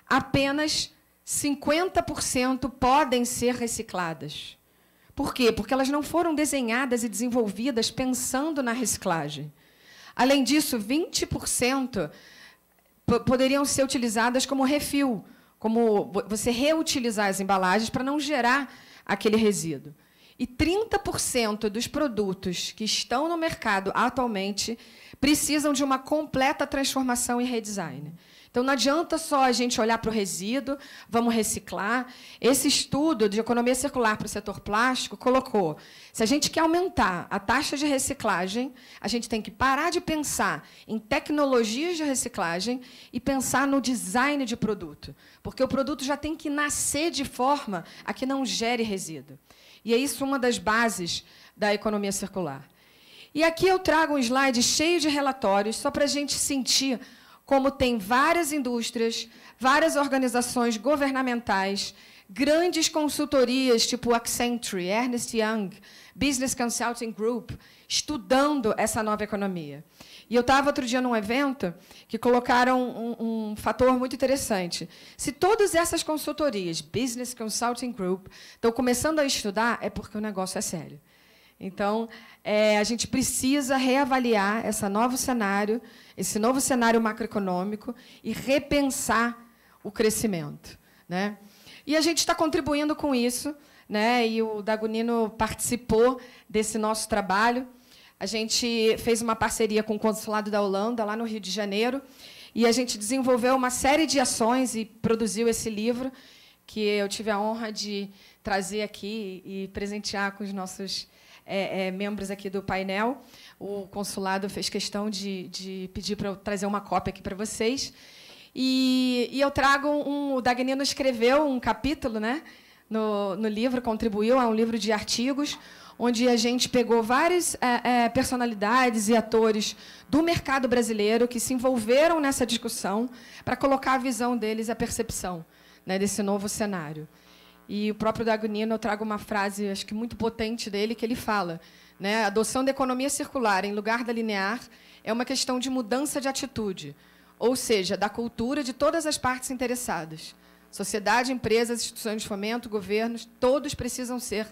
apenas 50% podem ser recicladas. Por quê? Porque elas não foram desenhadas e desenvolvidas pensando na reciclagem. Além disso, 20% poderiam ser utilizadas como refil, como você reutilizar as embalagens para não gerar aquele resíduo. E 30% dos produtos que estão no mercado atualmente precisam de uma completa transformação e redesign. Então, não adianta só a gente olhar para o resíduo, vamos reciclar. Esse estudo de economia circular para o setor plástico colocou, se a gente quer aumentar a taxa de reciclagem, a gente tem que parar de pensar em tecnologias de reciclagem e pensar no design de produto, porque o produto já tem que nascer de forma a que não gere resíduo. E é isso uma das bases da economia circular. E aqui eu trago um slide cheio de relatórios, só para a gente sentir como tem várias indústrias, várias organizações governamentais, grandes consultorias, tipo Accenture, Ernst Young, Business Consulting Group, estudando essa nova economia. E eu estava outro dia num evento que colocaram um fator muito interessante. Se todas essas consultorias, Business Consulting Group, estão começando a estudar, é porque o negócio é sério. Então, a gente precisa reavaliar esse novo cenário macroeconômico e repensar o crescimento. Né? E a gente está contribuindo com isso, né? E o Dagunino participou desse nosso trabalho. A gente fez uma parceria com o Consulado da Holanda, lá no Rio de Janeiro, e a gente desenvolveu uma série de ações e produziu esse livro, que eu tive a honra de trazer aqui e presentear com os nossos membros aqui do painel. O consulado fez questão de pedir para eu trazer uma cópia aqui para vocês. E eu trago o Dagnino escreveu um capítulo, né, no livro, contribuiu a um livro de artigos, onde a gente pegou várias personalidades e atores do mercado brasileiro que se envolveram nessa discussão para colocar a visão deles, a percepção, né, desse novo cenário. E o próprio Dagnino, eu trago uma frase, acho que muito potente dele, que ele fala, né, a adoção da economia circular em lugar da linear é uma questão de mudança de atitude, ou seja, da cultura de todas as partes interessadas. Sociedade, empresas, instituições de fomento, governos, todos precisam ser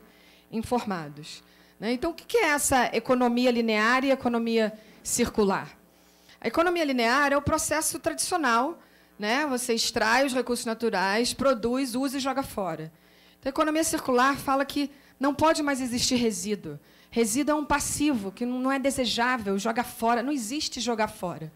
informados. Né? Então, o que é essa economia linear e economia circular? A economia linear é o processo tradicional, né? Você extrai os recursos naturais, produz, usa e joga fora. Então, a economia circular fala que não pode mais existir resíduo. Resíduo é um passivo, que não é desejável, joga fora. Não existe jogar fora.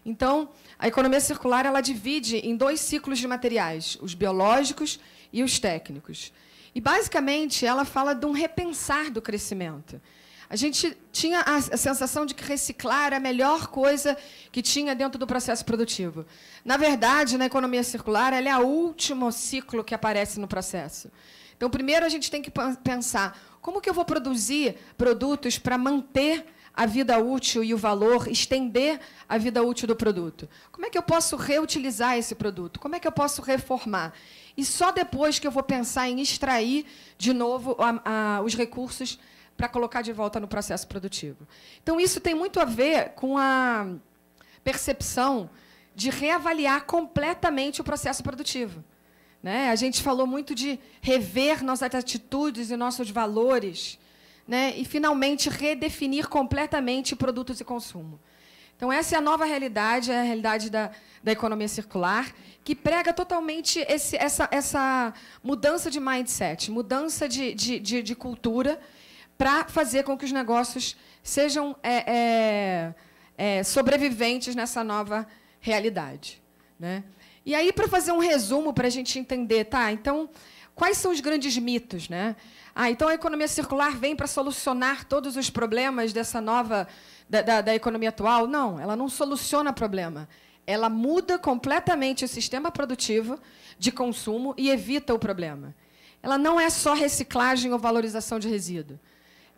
Então, a economia circular ela divide em 2 ciclos de materiais, os biológicos e os técnicos. E, basicamente, ela fala de um repensar do crescimento. A gente tinha a sensação de que reciclar era a melhor coisa que tinha dentro do processo produtivo. Na verdade, na economia circular, ela é o último ciclo que aparece no processo. Então, primeiro, a gente tem que pensar como que eu vou produzir produtos para manter a vida útil e o valor, estender a vida útil do produto. Como é que eu posso reutilizar esse produto? Como é que eu posso reformar? E só depois que eu vou pensar em extrair de novo os recursos para colocar de volta no processo produtivo. Então, isso tem muito a ver com a percepção de reavaliar completamente o processo produtivo. Né? A gente falou muito de rever nossas atitudes e nossos valores, né? E, finalmente, redefinir completamente produtos e consumo. Então, essa é a nova realidade, é a realidade da economia circular, que prega totalmente essa mudança de mindset, mudança de cultura, para fazer com que os negócios sejam sobreviventes nessa nova realidade. Né? E aí, para fazer um resumo, para a gente entender, tá, então, quais são os grandes mitos? Né? Então, a economia circular vem para solucionar todos os problemas dessa nova da economia atual? Não, ela não soluciona problema. Ela muda completamente o sistema produtivo de consumo e evita o problema. Ela não é só reciclagem ou valorização de resíduo.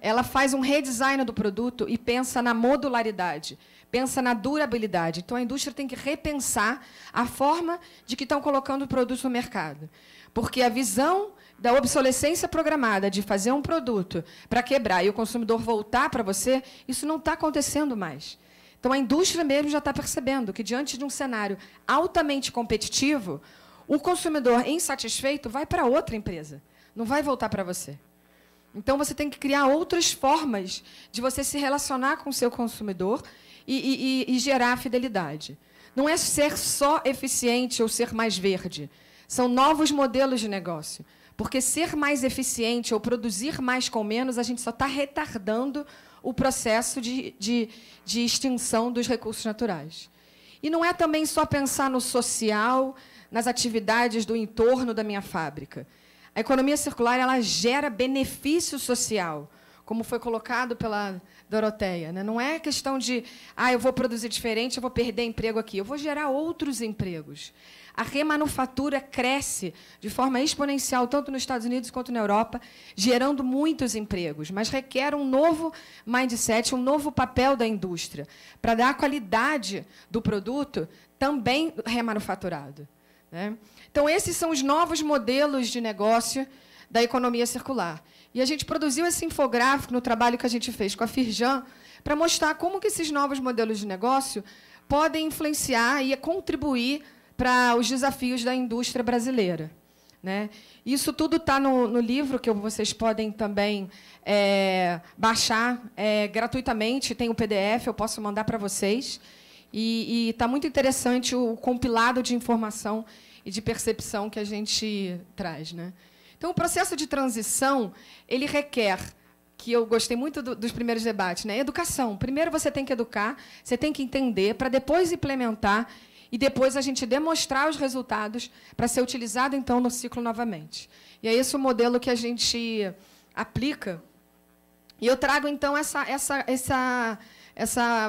Ela faz um redesign do produto e pensa na modularidade, pensa na durabilidade. Então, a indústria tem que repensar a forma de que estão colocando o produto no mercado. Porque a visão da obsolescência programada, de fazer um produto para quebrar e o consumidor voltar para você, isso não está acontecendo mais. Então, a indústria mesmo já está percebendo que, diante de um cenário altamente competitivo, o consumidor insatisfeito vai para outra empresa, não vai voltar para você. Então, você tem que criar outras formas de você se relacionar com o seu consumidor e gerar fidelidade. Não é ser só eficiente ou ser mais verde. São novos modelos de negócio. Porque ser mais eficiente ou produzir mais com menos, a gente só está retardando o processo de extinção dos recursos naturais. E não é também só pensar no social, nas atividades do entorno da minha fábrica. A economia circular ela gera benefício social, como foi colocado pela Doroteia. Né? Não é questão de, eu vou produzir diferente, eu vou perder emprego aqui. Eu vou gerar outros empregos. A remanufatura cresce de forma exponencial, tanto nos Estados Unidos quanto na Europa, gerando muitos empregos, mas requer um novo mindset, um novo papel da indústria, para dar a qualidade do produto também remanufaturado. Né? Então, esses são os novos modelos de negócio da economia circular. E a gente produziu esse infográfico no trabalho que a gente fez com a Firjan para mostrar como que esses novos modelos de negócio podem influenciar e contribuir para os desafios da indústria brasileira. Né? Isso tudo está no livro, que vocês podem também baixar gratuitamente, tem o PDF, eu posso mandar para vocês. E está muito interessante o compilado de informação e de percepção que a gente traz. Né? Então, o processo de transição ele requer, que eu gostei muito dos primeiros debates, né? Educação. Primeiro você tem que educar, você tem que entender, para depois implementar e depois a gente demonstrar os resultados para ser utilizado, então, no ciclo novamente. E é esse o modelo que a gente aplica. E eu trago, então, essa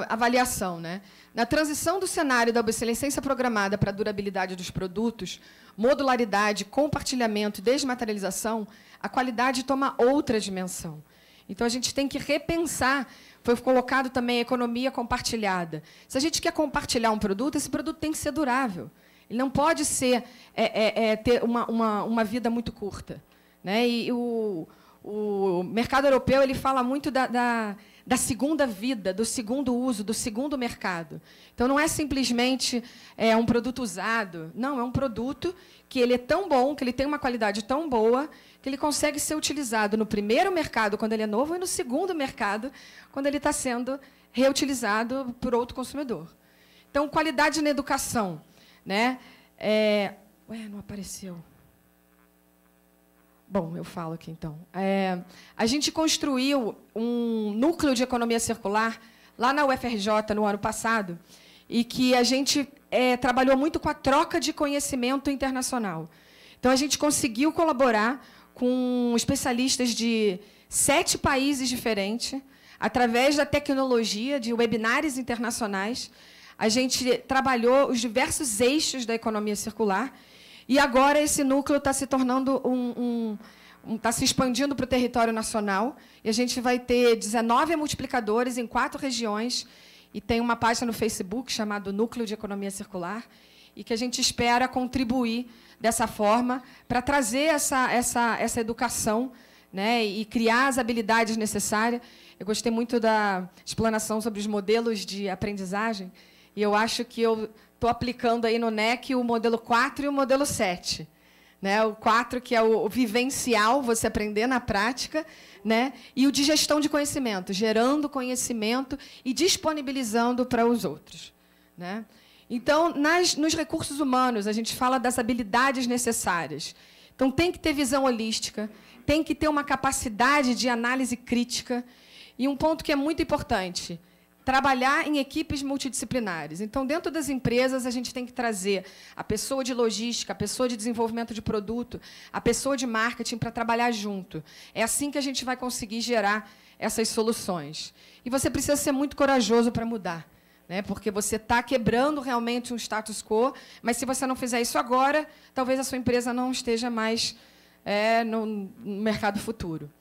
avaliação, né? Na transição do cenário da obsolescência programada para a durabilidade dos produtos, modularidade, compartilhamento e desmaterialização, a qualidade toma outra dimensão. Então, a gente tem que repensar. Foi colocado também a economia compartilhada. Se a gente quer compartilhar um produto, esse produto tem que ser durável. Ele não pode ser, ter uma vida muito curta, né? E o mercado europeu ele fala muito da segunda vida, do segundo uso, do segundo mercado. Então, não é simplesmente um produto usado. Não, é um produto que ele é tão bom, que ele tem uma qualidade tão boa, que ele consegue ser utilizado no primeiro mercado, quando ele é novo, e no segundo mercado, quando ele está sendo reutilizado por outro consumidor. Então, qualidade na educação, né? Ué, não apareceu. Bom, eu falo aqui, então. A gente construiu um núcleo de economia circular lá na UFRJ, no ano passado, e que a gente trabalhou muito com a troca de conhecimento internacional. Então, a gente conseguiu colaborar com especialistas de 7 países diferentes, através da tecnologia de webinários internacionais. A gente trabalhou os diversos eixos da economia circular, e agora esse núcleo está se tornando está se expandindo para o território nacional, e a gente vai ter 19 multiplicadores em 4 regiões, e tem uma página no Facebook chamada Núcleo de Economia Circular, e que a gente espera contribuir dessa forma para trazer essa educação, né, e criar as habilidades necessárias. Eu gostei muito da explanação sobre os modelos de aprendizagem, e eu acho que eu estou aplicando aí no NEC o modelo 4 e o modelo 7. Né? O 4, que é o vivencial, você aprender na prática, né? E o de gestão de conhecimento, gerando conhecimento e disponibilizando para os outros. Né? Então, nos recursos humanos, a gente fala das habilidades necessárias. Então, tem que ter visão holística, tem que ter uma capacidade de análise crítica, e um ponto que é muito importante, trabalhar em equipes multidisciplinares. Então, dentro das empresas, a gente tem que trazer a pessoa de logística, a pessoa de desenvolvimento de produto, a pessoa de marketing para trabalhar junto. É assim que a gente vai conseguir gerar essas soluções. E você precisa ser muito corajoso para mudar, né? Porque você está quebrando realmente um status quo, mas, se você não fizer isso agora, talvez a sua empresa não esteja mais no mercado futuro.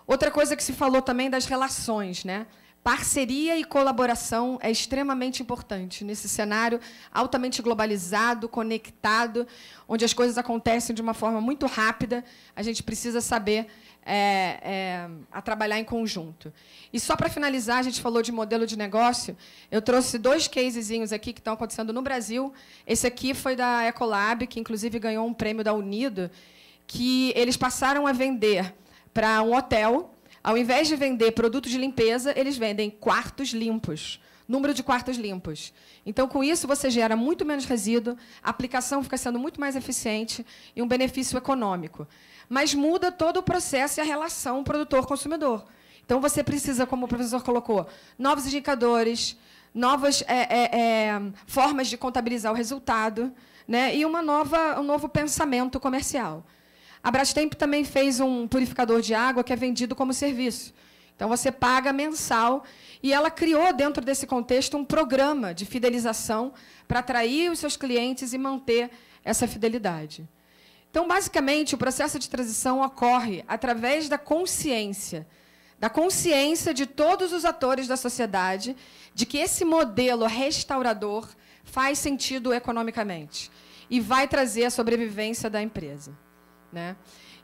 Outra coisa que se falou também das relações, né? Parceria e colaboração é extremamente importante nesse cenário altamente globalizado, conectado, onde as coisas acontecem de uma forma muito rápida. A gente precisa saber a trabalhar em conjunto. E, só para finalizar, a gente falou de modelo de negócio. Eu trouxe 2 casezinhos aqui que estão acontecendo no Brasil. Esse aqui foi da Ecolab, que, inclusive, ganhou um prêmio da Unido, que eles passaram a vender para um hotel. Ao invés de vender produto de limpeza, eles vendem quartos limpos, número de quartos limpos. Então, com isso, você gera muito menos resíduo, a aplicação fica sendo muito mais eficiente e um benefício econômico. Mas muda todo o processo e a relação produtor-consumidor. Então, você precisa, como o professor colocou, novos indicadores, novas formas de contabilizar o resultado, né, e um novo pensamento comercial. A Brastemp também fez um purificador de água que é vendido como serviço. Então, você paga mensal, e ela criou, dentro desse contexto, um programa de fidelização para atrair os seus clientes e manter essa fidelidade. Então, basicamente, o processo de transição ocorre através da consciência de todos os atores da sociedade, de que esse modelo restaurador faz sentido economicamente e vai trazer a sobrevivência da empresa. Né?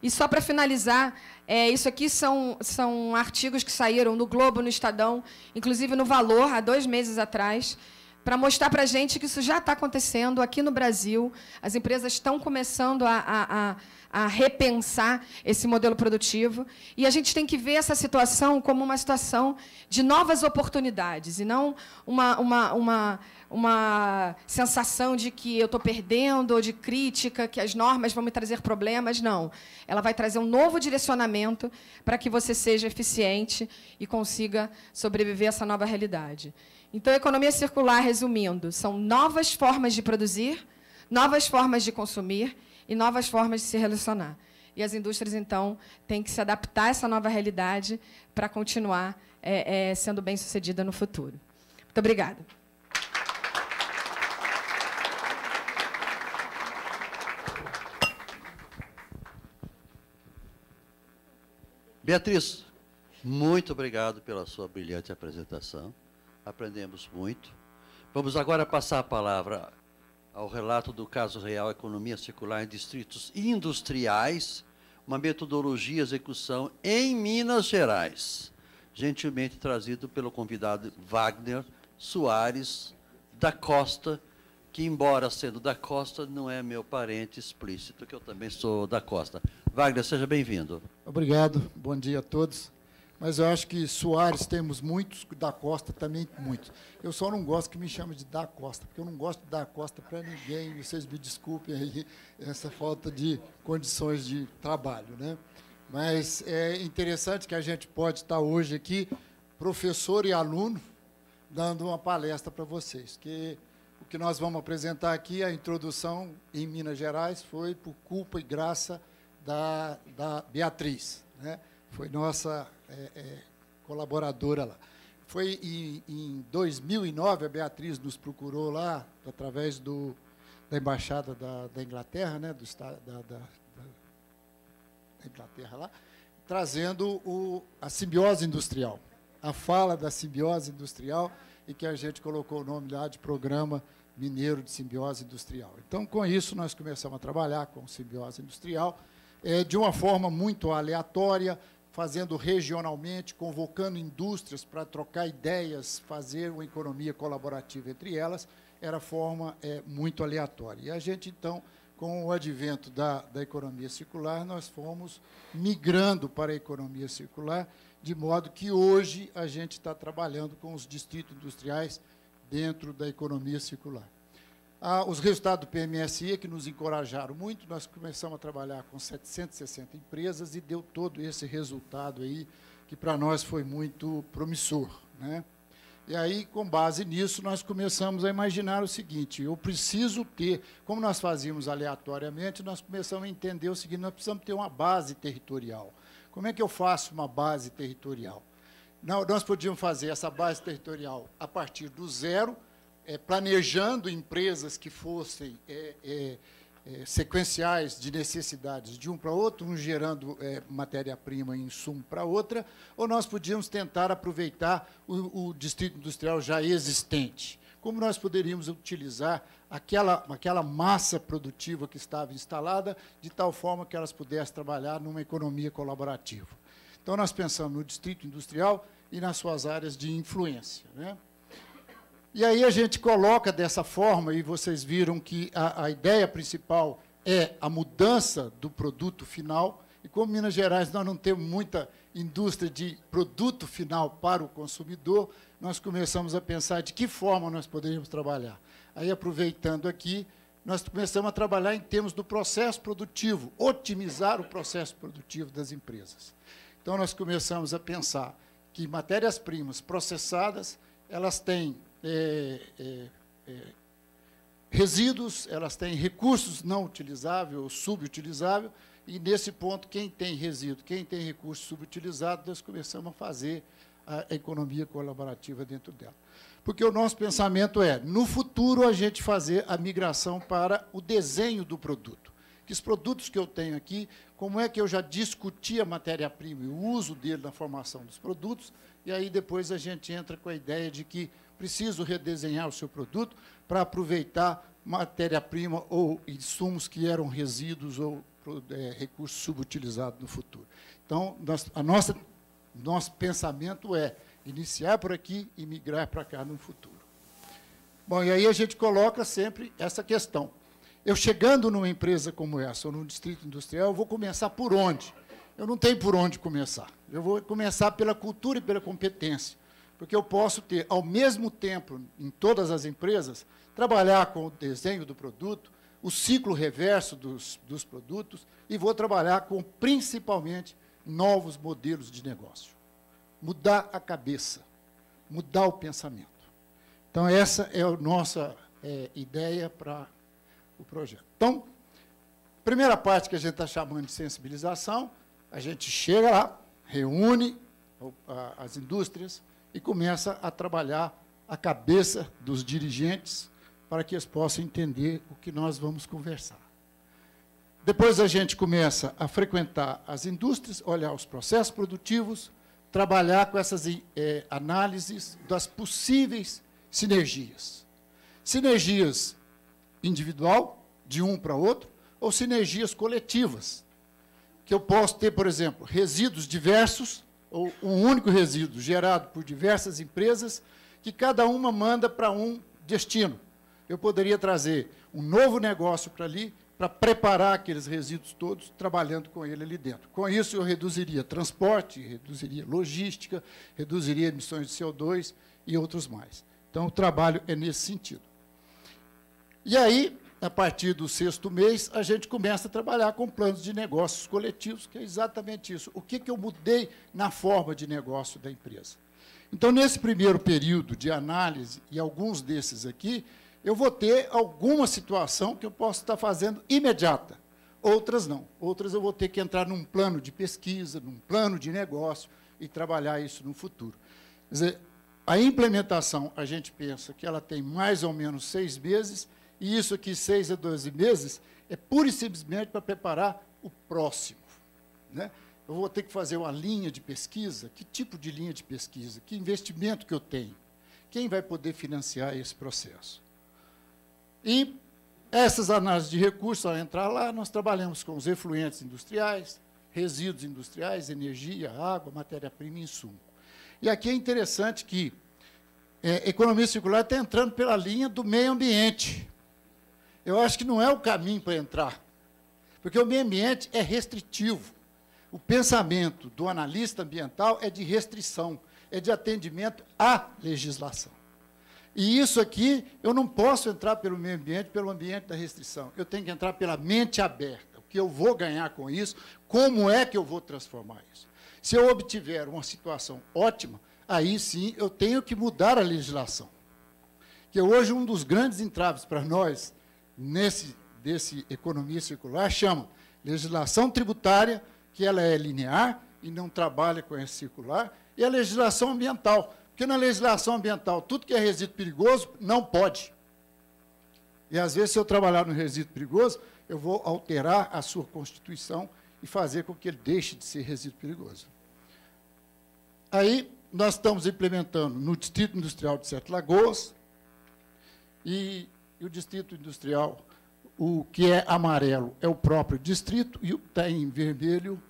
E, só para finalizar, isso aqui são artigos que saíram no Globo, no Estadão, inclusive no Valor, há 2 meses atrás, para mostrar para a gente que isso já está acontecendo aqui no Brasil. As empresas estão começando a a repensar esse modelo produtivo. E a gente tem que ver essa situação como uma situação de novas oportunidades, e não uma sensação de que eu estou perdendo, ou de crítica, que as normas vão me trazer problemas. Não. Ela vai trazer um novo direcionamento para que você seja eficiente e consiga sobreviver a essa nova realidade. Então, a economia circular, resumindo, são novas formas de produzir, novas formas de consumir e novas formas de se relacionar. E as indústrias, então, têm que se adaptar a essa nova realidade para continuar sendo bem-sucedida no futuro. Muito obrigada.
Beatriz, muito obrigado pela sua brilhante apresentação. Aprendemos muito. Vamos agora passar a palavra ao relato do caso real Economia Circular em Distritos Industriais, uma metodologia e execução em Minas Gerais, gentilmente trazido pelo convidado Wagner Soares da Costa, que, embora sendo da Costa, não é meu parente explícito, que eu também sou da Costa. Wagner, seja bem-vindo.
Obrigado, bom dia a todos. Mas eu acho que Soares temos muitos, da Costa também muitos. Eu só não gosto que me chamem de da Costa, porque eu não gosto de dar Costa para ninguém, vocês me desculpem aí essa falta de condições de trabalho, né? Mas é interessante que a gente pode estar hoje aqui, professor e aluno, dando uma palestra para vocês, que o que nós vamos apresentar aqui, a introdução em Minas Gerais, foi por culpa e graça da Beatriz, né? Foi nossa colaboradora lá. Foi em 2009, a Beatriz nos procurou lá, através da Embaixada da Inglaterra, né, do estado da Inglaterra lá, trazendo a simbiose industrial, a fala da simbiose industrial, e que a gente colocou o nome lá de Programa Mineiro de Simbiose Industrial. Então, com isso, nós começamos a trabalhar com simbiose industrial, de uma forma muito aleatória, fazendo regionalmente, convocando indústrias para trocar ideias, fazer uma economia colaborativa entre elas, era forma muito aleatória. E a gente, então, com o advento da economia circular, nós fomos migrando para a economia circular, de modo que hoje a gente está trabalhando com os distritos industriais dentro da economia circular. Os resultados do PMSI que nos encorajaram muito, nós começamos a trabalhar com 760 empresas e deu todo esse resultado aí, que para nós foi muito promissor, né? E aí, com base nisso, nós começamos a imaginar o seguinte: eu preciso ter, como nós fazíamos aleatoriamente, nós começamos a entender o seguinte: nós precisamos ter uma base territorial. Como é que eu faço uma base territorial? Nós podíamos fazer essa base territorial a partir do zero, planejando empresas que fossem sequenciais de necessidades de um para outro, um gerando matéria-prima e insumo para outra, ou nós podíamos tentar aproveitar o distrito industrial já existente. Como nós poderíamos utilizar aquela massa produtiva que estava instalada, de tal forma que elas pudessem trabalhar numa economia colaborativa. Então, nós pensamos no distrito industrial e nas suas áreas de influência, né? E aí a gente coloca dessa forma, e vocês viram que a ideia principal é a mudança do produto final, e como Minas Gerais nós não temos muita indústria de produto final para o consumidor, nós começamos a pensar de que forma nós poderíamos trabalhar. Aí, aproveitando aqui, nós começamos a trabalhar em termos do processo produtivo, otimizar o processo produtivo das empresas. Então, nós começamos a pensar que matérias-primas processadas, elas têm resíduos, elas têm recursos não utilizáveis ou subutilizáveis, e, nesse ponto, quem tem resíduo, quem tem recurso subutilizado, nós começamos a fazer a economia colaborativa dentro dela. Porque o nosso pensamento é, no futuro, a gente fazer a migração para o desenho do produto. Que os produtos que eu tenho aqui, como é que eu já discuti a matéria-prima e o uso dele na formação dos produtos, e aí depois a gente entra com a ideia de que preciso redesenhar o seu produto para aproveitar matéria-prima ou insumos que eram resíduos ou recursos subutilizados no futuro. Então, nosso pensamento é iniciar por aqui e migrar para cá no futuro. Bom, e aí a gente coloca sempre essa questão. eu chegando numa empresa como essa, ou num distrito industrial, eu vou começar por onde? Eu não tenho por onde começar. Eu vou começar pela cultura e pela competência, porque eu posso ter, ao mesmo tempo, em todas as empresas, trabalhar com o desenho do produto, o ciclo reverso dos produtos, e vou trabalhar com, principalmente, novos modelos de negócio. Mudar a cabeça, mudar o pensamento. Então, essa é a nossa ideia para o projeto. Então, primeira parte que a gente está chamando de sensibilização, a gente chega lá, reúne as indústrias e começa a trabalhar a cabeça dos dirigentes para que eles possam entender o que nós vamos conversar. Depois a gente começa a frequentar as indústrias, olhar os processos produtivos, trabalhar com essas análises das possíveis sinergias. Sinergias individual, de um para outro, ou sinergias coletivas, que eu posso ter, por exemplo, resíduos diversos, ou um único resíduo gerado por diversas empresas, que cada uma manda para um destino. Eu poderia trazer um novo negócio para ali, para preparar aqueles resíduos todos, trabalhando com ele ali dentro. Com isso, eu reduziria transporte, reduziria logística, reduziria emissões de CO2 e outros mais. Então, o trabalho é nesse sentido. E aí, a partir do 6º mês, a gente começa a trabalhar com planos de negócios coletivos, que é exatamente isso. O que eu mudei na forma de negócio da empresa? Então, nesse primeiro período de análise, e alguns desses aqui, eu vou ter alguma situação que eu posso estar fazendo imediata, outras não. Outras eu vou ter que entrar num plano de pesquisa, num plano de negócio e trabalhar isso no futuro. Quer dizer, a implementação, a gente pensa que ela tem mais ou menos 6 meses, e isso aqui, 6 a 12 meses, é pura e simplesmente para preparar o próximo. Né? Eu vou ter que fazer uma linha de pesquisa. Que tipo de linha de pesquisa? Que investimento que eu tenho? Quem vai poder financiar esse processo? E essas análises de recursos, ao entrar lá, nós trabalhamos com os efluentes industriais, resíduos industriais, energia, água, matéria-prima e insumo. E aqui é interessante que economia circular está entrando pela linha do meio ambiente. Eu acho que não é o caminho para entrar, porque o meio ambiente é restritivo. O pensamento do analista ambiental é de restrição, é de atendimento à legislação. E isso aqui, eu não posso entrar pelo meio ambiente, pelo ambiente da restrição. Eu tenho que entrar pela mente aberta. O que eu vou ganhar com isso, como é que eu vou transformar isso. Se eu obtiver uma situação ótima, aí sim eu tenho que mudar a legislação. Que hoje um dos grandes entraves para nós, desse economia circular, chama legislação tributária, que ela é linear e não trabalha com esse circular, e a legislação ambiental, porque na legislação ambiental, tudo que é resíduo perigoso, não pode. E, às vezes, se eu trabalhar no resíduo perigoso, eu vou alterar a sua Constituição e fazer com que ele deixe de ser resíduo perigoso. Aí, nós estamos implementando no Distrito Industrial de Sete Lagoas, e o Distrito Industrial, o que é amarelo é o próprio distrito, e o que está em vermelho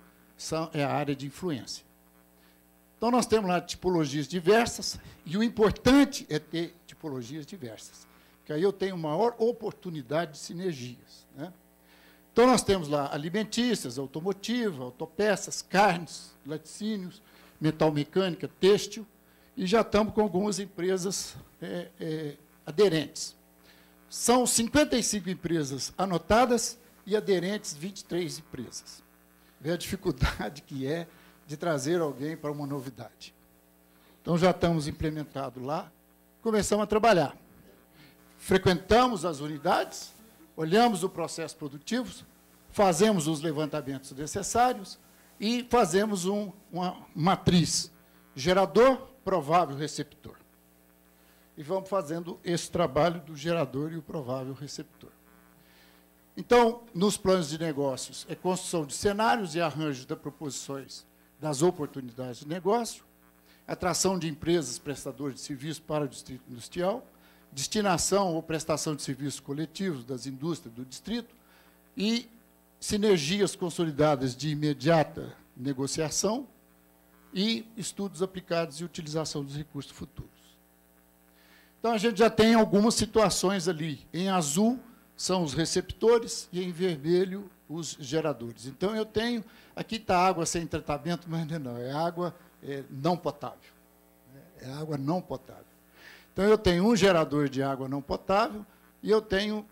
é a área de influência. Então, nós temos lá tipologias diversas, e o importante é ter tipologias diversas, porque aí eu tenho maior oportunidade de sinergias. Né? Então, nós temos lá alimentícias, automotiva, autopeças, carnes, laticínios, metal mecânica, têxtil, e já estamos com algumas empresas aderentes. São 55 empresas anotadas e aderentes 23 empresas. Vê a dificuldade que é de trazer alguém para uma novidade. Então, já estamos implementados lá, começamos a trabalhar. Frequentamos as unidades, olhamos o processo produtivo, fazemos os levantamentos necessários e fazemos uma matriz, gerador, provável, receptor. E vamos fazendo esse trabalho do gerador e o provável receptor. Então, nos planos de negócios, é construção de cenários e arranjos de proposições das oportunidades de negócio, atração de empresas prestadoras de serviços para o distrito industrial, destinação ou prestação de serviços coletivos das indústrias do distrito e sinergias consolidadas de imediata negociação e estudos aplicados e utilização dos recursos futuros. Então, a gente já tem algumas situações ali. Em azul, são os receptores e em vermelho os geradores. Então, eu tenho... Aqui está água sem tratamento, mas não, é água não potável. É água não potável. Então, eu tenho um gerador de água não potável e eu tenho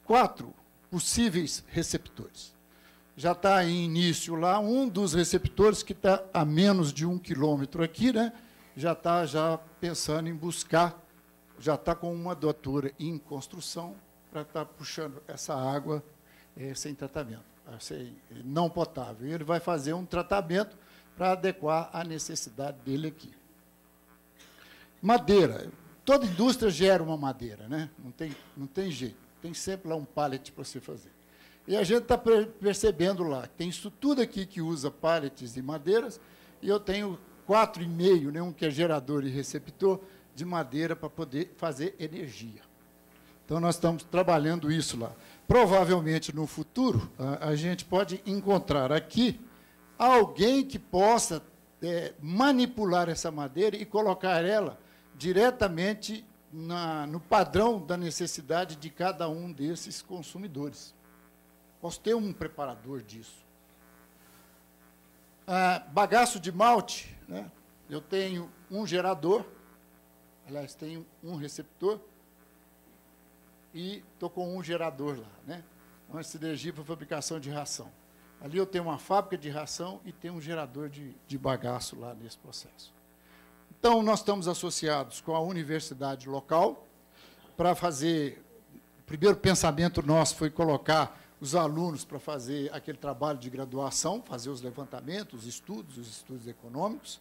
4 possíveis receptores. Já está em início lá, um dos receptores que está a menos de 1 quilômetro aqui, né? Já está pensando em buscar, já está com uma adutora em construção para estar puxando essa água sem tratamento, não potável. E ele vai fazer um tratamento para adequar à necessidade dele aqui. Madeira. Toda indústria gera uma madeira, né? Não tem jeito. Tem sempre lá um pallet para você fazer. E a gente está percebendo lá, tem isso tudo aqui que usa pallets e madeiras, e eu tenho 4,5, né, um que é gerador e receptor, de madeira para poder fazer energia. Então, nós estamos trabalhando isso lá. Provavelmente, no futuro, a gente pode encontrar aqui alguém que possa manipular essa madeira e colocar ela diretamente no padrão da necessidade de cada um desses consumidores. Posso ter um preparador disso. Bagaço de malte, né? Eu tenho um gerador, aliás, tenho um receptor, e estou com um gerador lá, né? Uma sinergia para fabricação de ração. Ali eu tenho uma fábrica de ração e tenho um gerador de bagaço lá nesse processo. Então, nós estamos associados com a universidade local para fazer... O primeiro pensamento nosso foi colocar os alunos para fazer aquele trabalho de graduação, fazer os levantamentos, os estudos econômicos,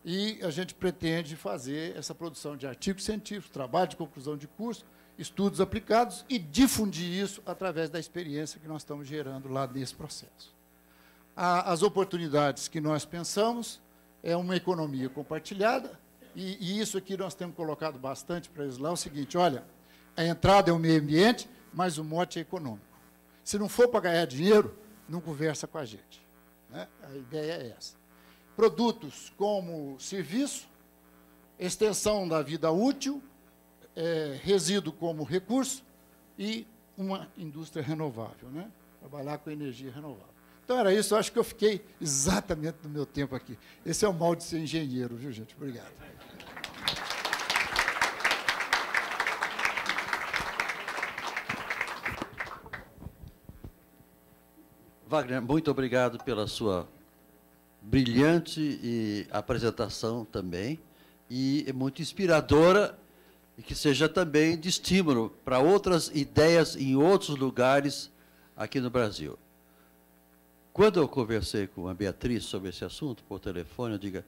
e a gente pretende fazer essa produção de artigos científicos, trabalho de conclusão de curso, estudos aplicados e difundir isso através da experiência que nós estamos gerando lá nesse processo. As oportunidades que nós pensamos é uma economia compartilhada, e isso aqui nós temos colocado bastante para eles lá, é o seguinte, olha, a entrada é o meio ambiente, mas o mote é econômico. Se não for para ganhar dinheiro, não conversa com a gente, né? A ideia é essa. Produtos como serviço, extensão da vida útil, resíduo como recurso e uma indústria renovável, né? Trabalhar com energia renovável. Então, era isso. Eu acho que eu fiquei exatamente no meu tempo aqui. Esse é o mal de ser engenheiro, viu, gente? Obrigado.
Wagner, muito obrigado pela sua brilhante apresentação também, e é muito inspiradora, e que seja também de estímulo para outras ideias em outros lugares aqui no Brasil. Quando eu conversei com a Beatriz sobre esse assunto, por telefone, eu digo,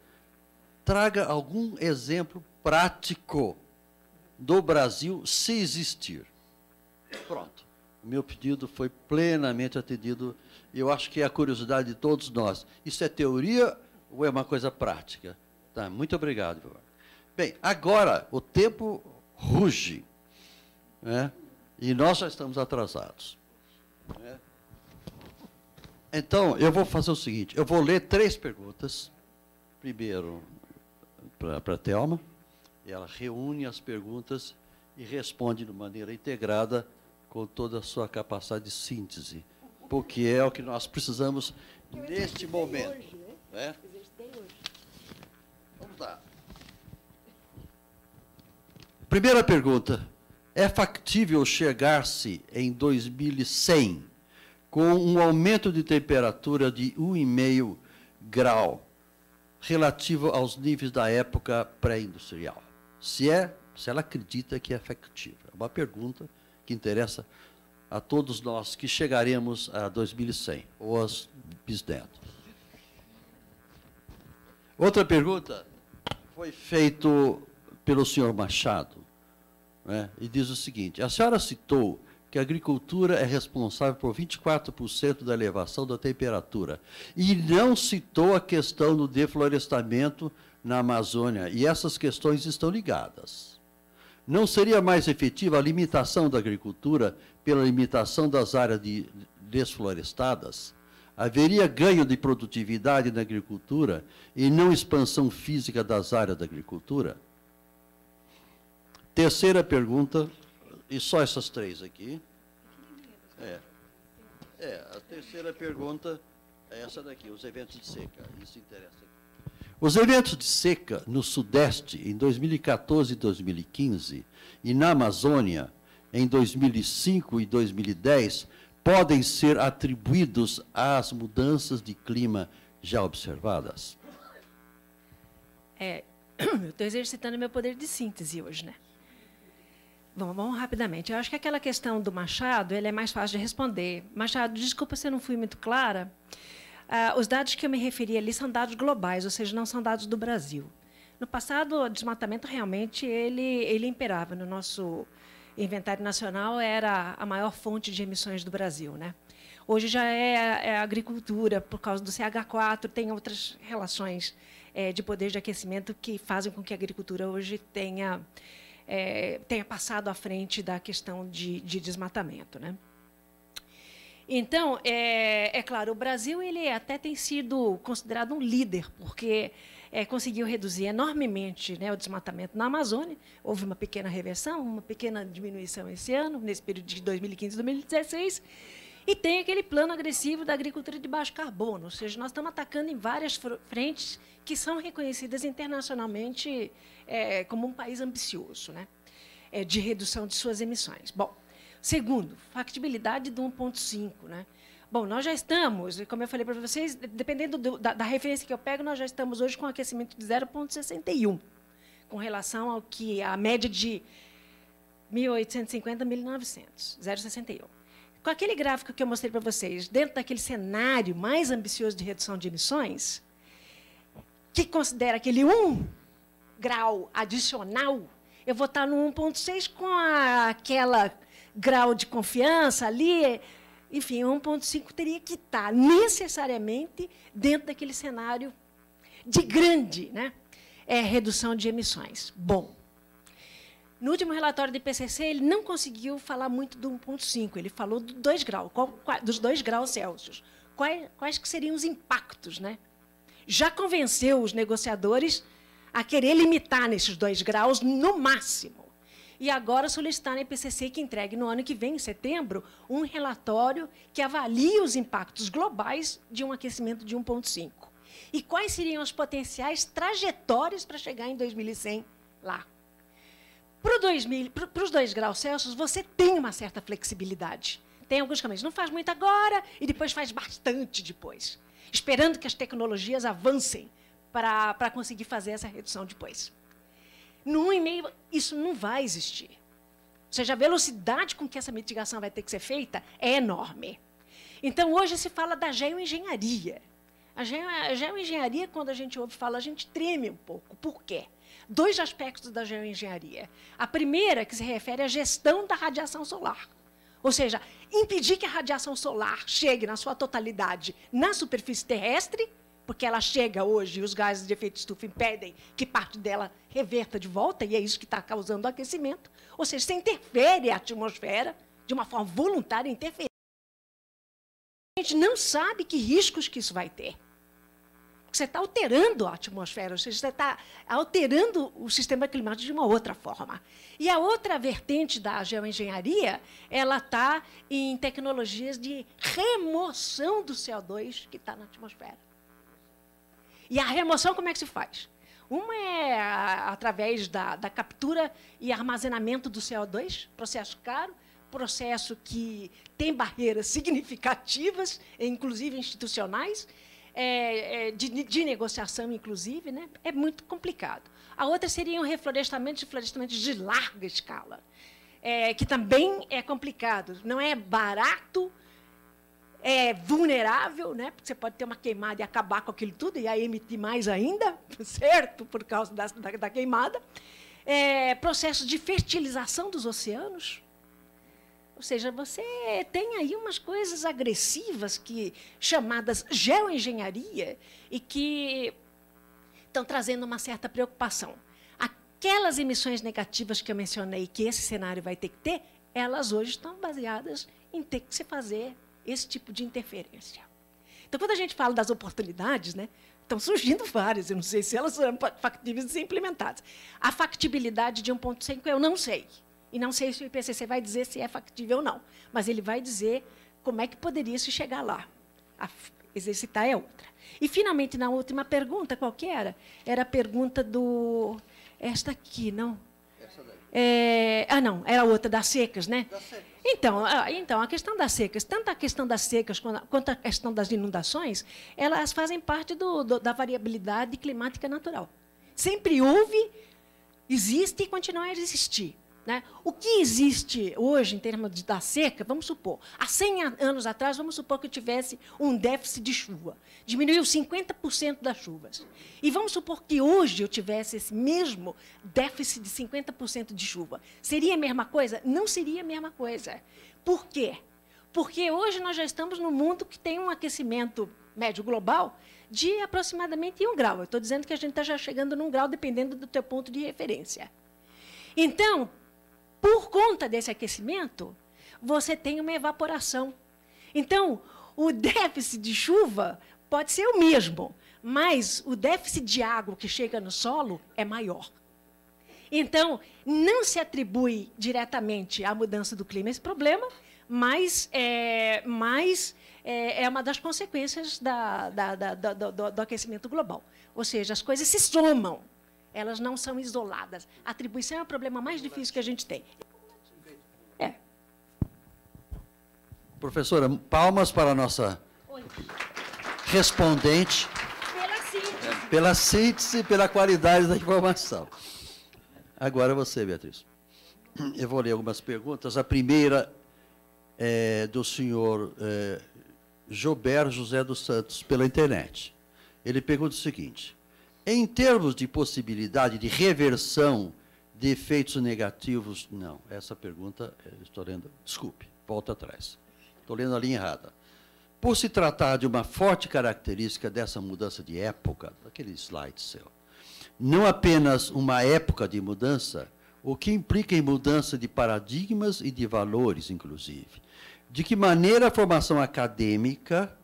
traga algum exemplo prático do Brasil, se existir. Pronto. O meu pedido foi plenamente atendido, e eu acho que é a curiosidade de todos nós. Isso é teoria ou é uma coisa prática? Tá, muito obrigado. Bem, agora o tempo ruge, né? E nós já estamos atrasados, né? Então, eu vou fazer o seguinte, eu vou ler 3 perguntas, primeiro para a Thelma, e ela reúne as perguntas e responde de maneira integrada, com toda a sua capacidade de síntese, porque é o que nós precisamos neste momento. Hoje, né? Vamos lá. Primeira pergunta. É factível chegar-se em 2100 com um aumento de temperatura de 1,5 grau relativo aos níveis da época pré-industrial? Se ela acredita que é factível. É uma pergunta que interessa a todos nós que chegaremos a 2100, ou aos bisnetos. Outra pergunta foi feita pelo senhor Machado, né, e diz o seguinte, a senhora citou que a agricultura é responsável por 24% da elevação da temperatura, e não citou a questão do deflorestamento na Amazônia, e essas questões estão ligadas. Não seria mais efetiva a limitação da agricultura pela limitação das áreas desflorestadas? Haveria ganho de produtividade na agricultura e não expansão física das áreas da agricultura? Terceira pergunta, e só essas 3 aqui. A terceira pergunta é essa daqui, os eventos de seca. Isso interessa. Os eventos de seca no Sudeste, em 2014 e 2015, e na Amazônia, em 2005 e 2010, podem ser atribuídos às mudanças de clima já observadas?
Eu estou exercitando meu poder de síntese hoje, né? Vamos rapidamente. Eu acho que aquela questão do Machado, ele é mais fácil de responder. Machado, desculpa se eu não fui muito clara. Os dados que eu me referi ali são dados globais, ou seja, não são dados do Brasil. No passado, o desmatamento realmente ele imperava. No nosso inventário nacional, era a maior fonte de emissões do Brasil, né? Hoje já é a agricultura, por causa do CH4, tem outras relações de poder de aquecimento que fazem com que a agricultura hoje tenha passado à frente da questão de desmatamento, né? Então, claro, o Brasil ele até tem sido considerado um líder, porque conseguiu reduzir enormemente, né, o desmatamento na Amazônia. Houve uma pequena reversão, uma pequena diminuição esse ano, nesse período de 2015 e 2016, e tem aquele plano agressivo da agricultura de baixo carbono, ou seja, nós estamos atacando em várias frentes que são reconhecidas internacionalmente como um país ambicioso, né, de redução de suas emissões. Bom, segundo, factibilidade do 1,5. Né? Bom, nós já estamos, como eu falei para vocês, dependendo da referência que eu pego, nós já estamos hoje com um aquecimento de 0,61, com relação ao que a média de 1850 a 1900, 0,61. Com aquele gráfico que eu mostrei para vocês, dentro daquele cenário mais ambicioso de redução de emissões, que considera aquele 1 grau adicional, eu vou estar no 1,6 com aquela grau de confiança ali, enfim, 1,5 teria que estar necessariamente dentro daquele cenário de grande, né, redução de emissões. Bom, no último relatório do IPCC, ele não conseguiu falar muito do 1,5, ele falou do 2 graus, dos 2 graus Celsius. Quais que seriam os impactos, né? Já convenceu os negociadores a querer limitar nesses 2 graus no máximo. E agora solicitar na IPCC que entregue no ano que vem, em setembro, um relatório que avalie os impactos globais de um aquecimento de 1,5. E quais seriam as potenciais trajetórias para chegar em 2100 lá. Para os 2 graus Celsius, você tem uma certa flexibilidade. Tem alguns caminhos. Não faz muito agora e depois faz bastante depois, esperando que as tecnologias avancem para conseguir fazer essa redução depois. No 1,5, isso não vai existir. Ou seja, a velocidade com que essa mitigação vai ter que ser feita é enorme. Então, hoje se fala da geoengenharia. A geoengenharia, quando a gente ouve falar, a gente treme um pouco. Por quê? 2 aspectos da geoengenharia. A primeira, que se refere à gestão da radiação solar. Ou seja, impedir que a radiação solar chegue na sua totalidade na superfície terrestre, porque ela chega hoje e os gases de efeito estufa impedem que parte dela reverta de volta, e é isso que está causando o aquecimento. Ou seja, você interfere a atmosfera de uma forma voluntária, interferir. A gente não sabe que riscos que isso vai ter. Você está alterando a atmosfera, ou seja, você está alterando o sistema climático de uma outra forma. E a outra vertente da geoengenharia, ela está em tecnologias de remoção do CO2 que está na atmosfera. E a remoção, como é que se faz? Uma é através da captura e armazenamento do CO2, processo caro, processo que tem barreiras significativas, inclusive institucionais, de negociação, inclusive, né? É muito complicado. A outra seria um reflorestamento de larga escala, que também é complicado. Não é barato, é vulnerável, né? Porque você pode ter uma queimada e acabar com aquilo tudo, e aí emitir mais ainda, certo? Por causa da queimada. Processo de fertilização dos oceanos. Ou seja, você tem aí umas coisas agressivas chamadas geoengenharia e que estão trazendo uma certa preocupação. Aquelas emissões negativas que eu mencionei, que esse cenário vai ter que ter, elas hoje estão baseadas em ter que se fazer esse tipo de interferência. Então, quando a gente fala das oportunidades, né, estão surgindo várias, eu não sei se elas serão factíveis de ser implementadas. A factibilidade de 1,5 eu não sei. E não sei se o IPCC vai dizer se é factível ou não, mas ele vai dizer como é que poderia se chegar lá. Exercitar é outra. E, finalmente, na última pergunta, qual que era? Era a pergunta do... Esta aqui, não? Essa daí. Não, era outra, das secas, né? Das secas. Então, a questão das secas, tanto a questão das secas quanto a questão das inundações, elas fazem parte da variabilidade climática natural. Sempre houve, existe e continua a existir. Né? O que existe hoje, em termos da seca, vamos supor, há 100 anos atrás, vamos supor que eu tivesse um déficit de chuva. Diminuiu 50% das chuvas. E vamos supor que hoje eu tivesse esse mesmo déficit de 50% de chuva. Seria a mesma coisa? Não seria a mesma coisa. Por quê? Porque hoje nós já estamos num mundo que tem um aquecimento médio global de aproximadamente 1 grau. Eu estou dizendo que a gente está já chegando num grau, dependendo do teu ponto de referência. Então, por conta desse aquecimento, você tem uma evaporação. Então, o déficit de chuva pode ser o mesmo, mas o déficit de água que chega no solo é maior. Então, não se atribui diretamente à mudança do clima esse problema, mas é uma das consequências do aquecimento global. Ou seja, as coisas se somam. Elas não são isoladas. A atribuição é o problema mais difícil que a gente tem.
Professora, palmas para a nossa respondente. Pela síntese e pela qualidade da informação. Agora você, Beatriz. Eu vou ler algumas perguntas. A primeira é do senhor Gilberto José dos Santos, pela internet. Ele pergunta o seguinte: em termos de possibilidade de reversão de efeitos negativos... Não, essa pergunta, estou lendo... Desculpe, volta atrás. Estou lendo a linha errada. Por se tratar de uma forte característica dessa mudança de época, daquele slide seu, não apenas uma época de mudança, o que implica em mudança de paradigmas e de valores, inclusive. De que maneira a formação acadêmica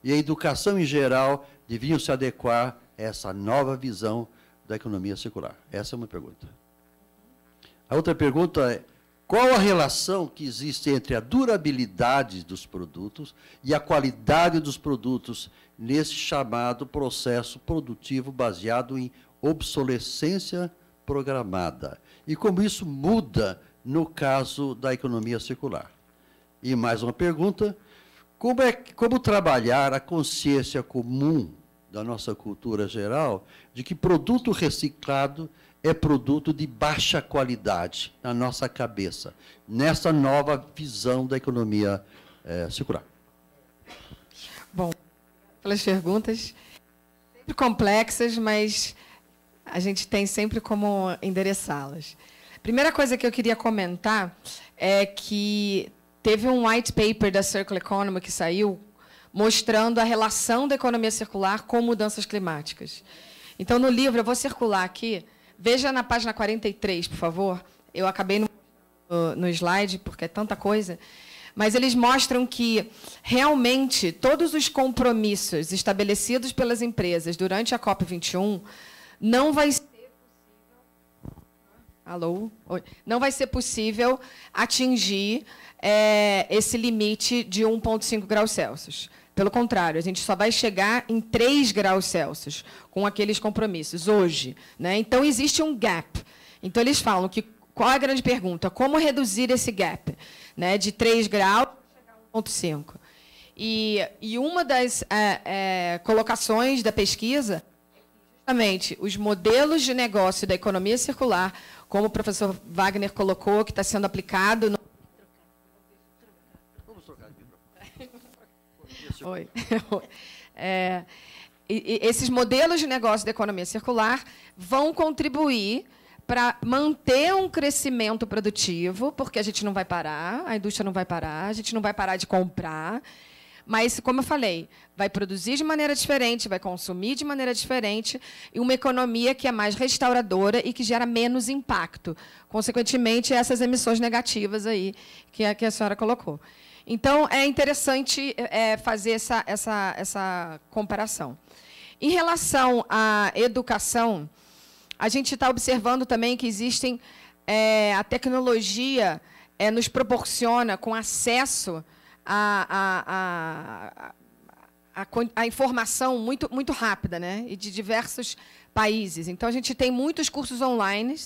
e a educação em geral deviam se adequar a essa nova visão da economia circular? Essa é uma pergunta. A outra pergunta é: qual a relação que existe entre a durabilidade dos produtos e a qualidade dos produtos nesse chamado processo produtivo baseado em obsolescência programada? E como isso muda no caso da economia circular? E mais uma pergunta: como trabalhar a consciência comum da nossa cultura geral de que produto reciclado é produto de baixa qualidade na nossa cabeça, nessa nova visão da economia circular?
Bom, pelas perguntas, sempre complexas, mas a gente tem sempre como endereçá-las. Primeira coisa que eu queria comentar é que teve um white paper da Circular Economy que saiu mostrando a relação da economia circular com mudanças climáticas. Então, no livro, eu vou circular aqui, veja na página 43, por favor. Eu acabei no slide, porque é tanta coisa. Mas eles mostram que, realmente, todos os compromissos estabelecidos pelas empresas durante a COP21 não vai ser não vai ser possível atingir esse limite de 1,5 graus Celsius. Pelo contrário, a gente só vai chegar em 3 graus Celsius com aqueles compromissos hoje, né? Então, existe um gap. Então, eles falam que, qual é a grande pergunta? Como reduzir esse gap, né, de 3 graus a 1,5? E uma das colocações da pesquisa é justamente os modelos de negócio da economia circular, como o professor Wagner colocou, que está sendo aplicado no... Vamos trocar aqui. Oi. Esses modelos de negócio da economia circular vão contribuir para manter um crescimento produtivo, porque a gente não vai parar, a indústria não vai parar, a gente não vai parar de comprar, mas, como eu falei, vai produzir de maneira diferente, vai consumir de maneira diferente, e uma economia que é mais restauradora e que gera menos impacto. Consequentemente, essas emissões negativas aí que a senhora colocou. Então, é interessante fazer essa comparação. Em relação à educação, a gente está observando também que existem a tecnologia nos proporciona com acesso a informação muito rápida, né? E de diversos países. Então, a gente tem muitos cursos online.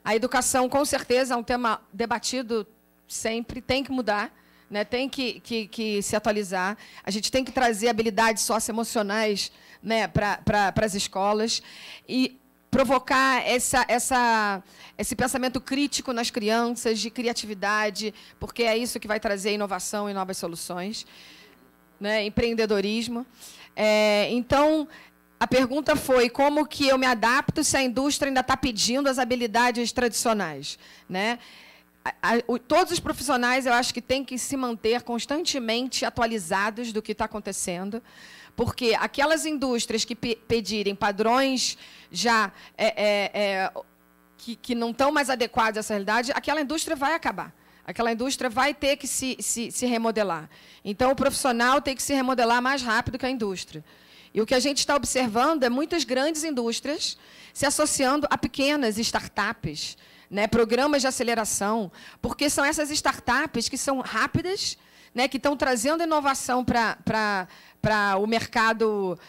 A educação, com certeza, é um tema debatido sempre, tem que mudar, né? Tem que se atualizar. A gente tem que trazer habilidades socioemocionais, né, para as escolas e provocar esse pensamento crítico nas crianças, de criatividade, porque é isso que vai trazer inovação e novas soluções, né? Empreendedorismo. Então, a pergunta foi como que eu me adapto se a indústria ainda está pedindo as habilidades tradicionais, né? Todos os profissionais, eu acho que têm que se manter constantemente atualizados do que está acontecendo, porque aquelas indústrias que pedirem padrões já que não estão mais adequados a essa realidade, aquela indústria vai acabar. Aquela indústria vai ter que se remodelar. Então, o profissional tem que se remodelar mais rápido que a indústria. E o que a gente está observando é muitas grandes indústrias se associando a pequenas startups, né, programas de aceleração, porque são essas startups que são rápidas, né, que estão trazendo inovação para o mercado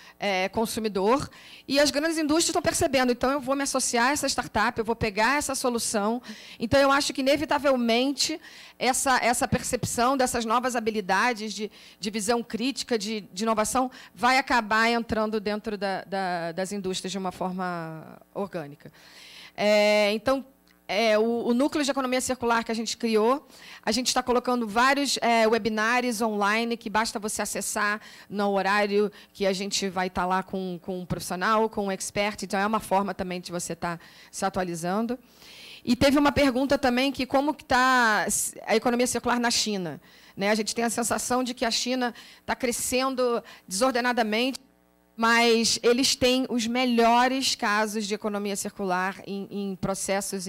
consumidor, e as grandes indústrias estão percebendo, então eu vou me associar a essa startup, eu vou pegar essa solução. Então, eu acho que, inevitavelmente, essa percepção dessas novas habilidades de visão crítica, de inovação, vai acabar entrando dentro das indústrias de uma forma orgânica. Então, o núcleo de economia circular que a gente criou, a gente está colocando vários webinários online que basta você acessar no horário que a gente vai estar lá com um profissional, com um expert. Então, é uma forma também de você estar se atualizando. E teve uma pergunta também que como que está a economia circular na China, né? A gente tem a sensação de que a China está crescendo desordenadamente, mas eles têm os melhores casos de economia circular em processos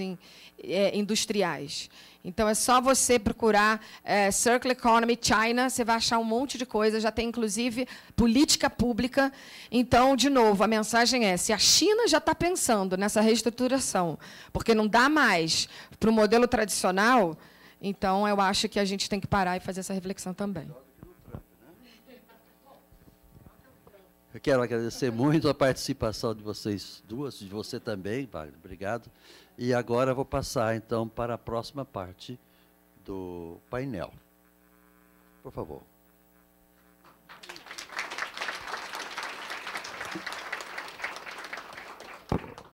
industriais. Então, é só você procurar Circular Economy China, você vai achar um monte de coisa, já tem, inclusive, política pública. Então, de novo, a mensagem é, se a China já está pensando nessa reestruturação, porque não dá mais para o modelo tradicional, então, eu acho que a gente tem que parar e fazer essa reflexão também.
Eu quero agradecer muito a participação de vocês duas, de você também, Wagner, obrigado. E agora eu vou passar, então, para a próxima parte do painel. Por favor.